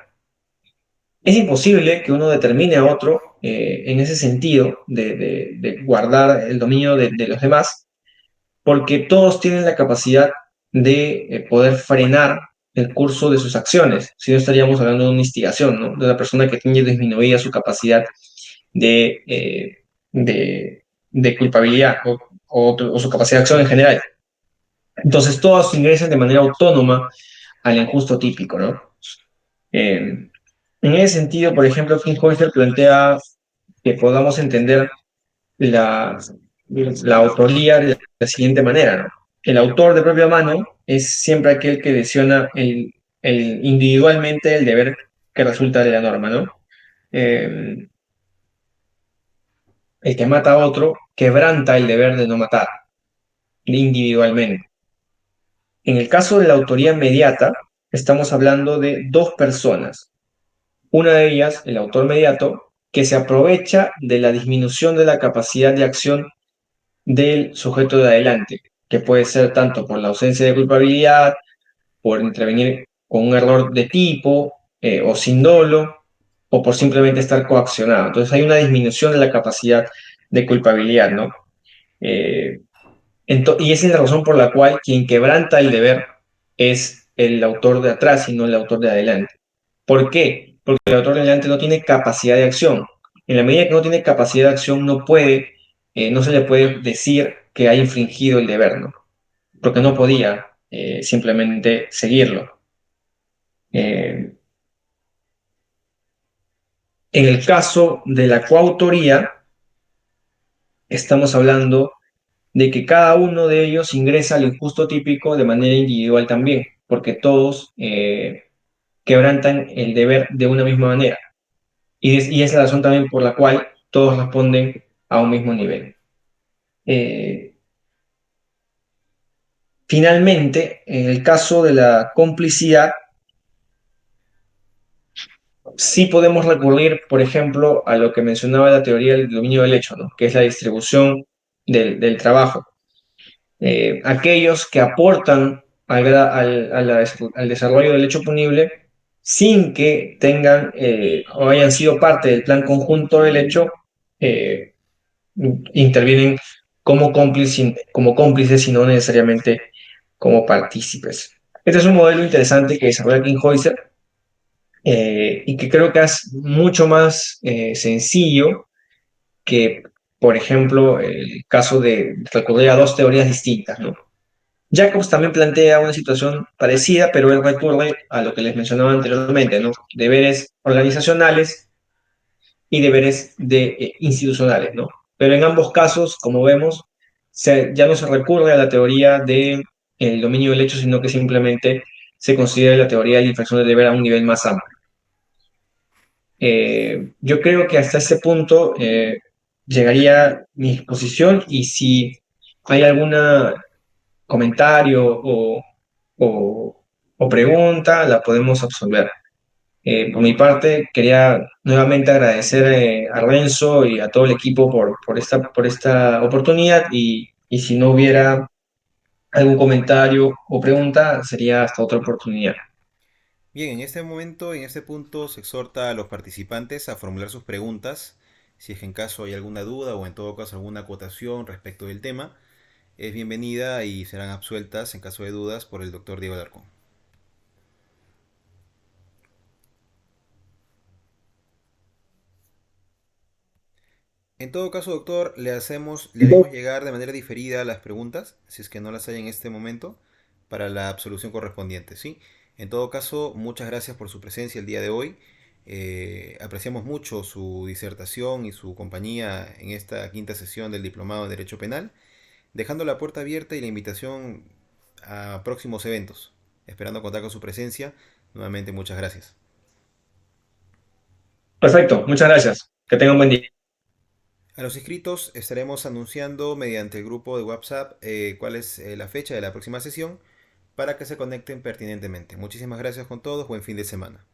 Es imposible que uno determine a otro en ese sentido de guardar el dominio de los demás, porque todos tienen la capacidad de poder frenar el curso de sus acciones. Si no, estaríamos hablando de una instigación, ¿no? De una persona que tiene disminuida su capacidad de, eh, de, de culpabilidad o su capacidad de acción en general. Entonces, todos ingresan de manera autónoma al injusto típico, ¿no? En ese sentido, por ejemplo, King Heuser plantea que podamos entender la, la autoría de la siguiente manera, ¿no? El autor de propia mano es siempre aquel que lesiona individualmente el deber que resulta de la norma, ¿no? Eh, el que mata a otro quebranta el deber de no matar individualmente. En el caso de la autoría mediata, estamos hablando de dos personas. Una de ellas, el autor mediato, que se aprovecha de la disminución de la capacidad de acción del sujeto de adelante, que puede ser tanto por la ausencia de culpabilidad, por intervenir con un error de tipo o sin dolo, o por simplemente estar coaccionado. Entonces hay una disminución de la capacidad de culpabilidad, ¿no? Eh, y esa es la razón por la cual quien quebranta el deber es el autor de atrás y no el autor de adelante. ¿Por qué? Porque el autor de adelante no tiene capacidad de acción. En la medida que no tiene capacidad de acción, no se le puede decir que ha infringido el deber, ¿no? Porque no podía simplemente seguirlo. Eh, en el caso de la coautoría, estamos hablando de que cada uno de ellos ingresa al injusto típico de manera individual también, porque todos quebrantan el deber de una misma manera. Y es la razón también por la cual todos responden a un mismo nivel. Eh, Finalmente, en el caso de la complicidad, sí podemos recurrir, por ejemplo, a lo que mencionaba la teoría del dominio del hecho, ¿no? Que es la distribución del trabajo. Aquellos que aportan al desarrollo del hecho punible sin que tengan o hayan sido parte del plan conjunto del hecho, eh, intervienen como cómplices y no necesariamente como partícipes. Este es un modelo interesante que desarrolla King Heuser y que creo que es mucho más sencillo que, por ejemplo, el caso de recurrir a dos teorías distintas, ¿no? Jacobs también plantea una situación parecida, pero él recurre a lo que les mencionaba anteriormente, ¿no? Deberes organizacionales y deberes institucionales, ¿no? Pero en ambos casos, como vemos, ya no se recurre a la teoría del dominio del hecho, sino que simplemente se considera la teoría de la infracción del deber a un nivel más amplio. Yo creo que hasta ese punto llegaría mi exposición y si hay algún comentario o, o pregunta, la podemos absolver. Por mi parte, quería nuevamente agradecer a Renzo y a todo el equipo por esta oportunidad y si no hubiera algún comentario o pregunta, sería hasta otra oportunidad. Bien, en este momento, en este punto, se exhorta a los participantes a formular sus preguntas, si es que en caso hay alguna duda o en todo caso alguna acotación respecto del tema, es bienvenida y serán absueltas en caso de dudas por el doctor Diego Alarcón. En todo caso, doctor, le haremos llegar de manera diferida las preguntas, si es que no las hay en este momento, para la absolución correspondiente, ¿sí? En todo caso, muchas gracias por su presencia el día de hoy. Apreciamos mucho su disertación y su compañía en esta quinta sesión del Diplomado en Derecho Penal, dejando la puerta abierta y la invitación a próximos eventos. Esperando contar con su presencia. Nuevamente, muchas gracias. Perfecto, muchas gracias. Que tengan un buen día. A los inscritos estaremos anunciando mediante el grupo de WhatsApp cuál es la fecha de la próxima sesión para que se conecten pertinentemente. Muchísimas gracias con todos, buen fin de semana.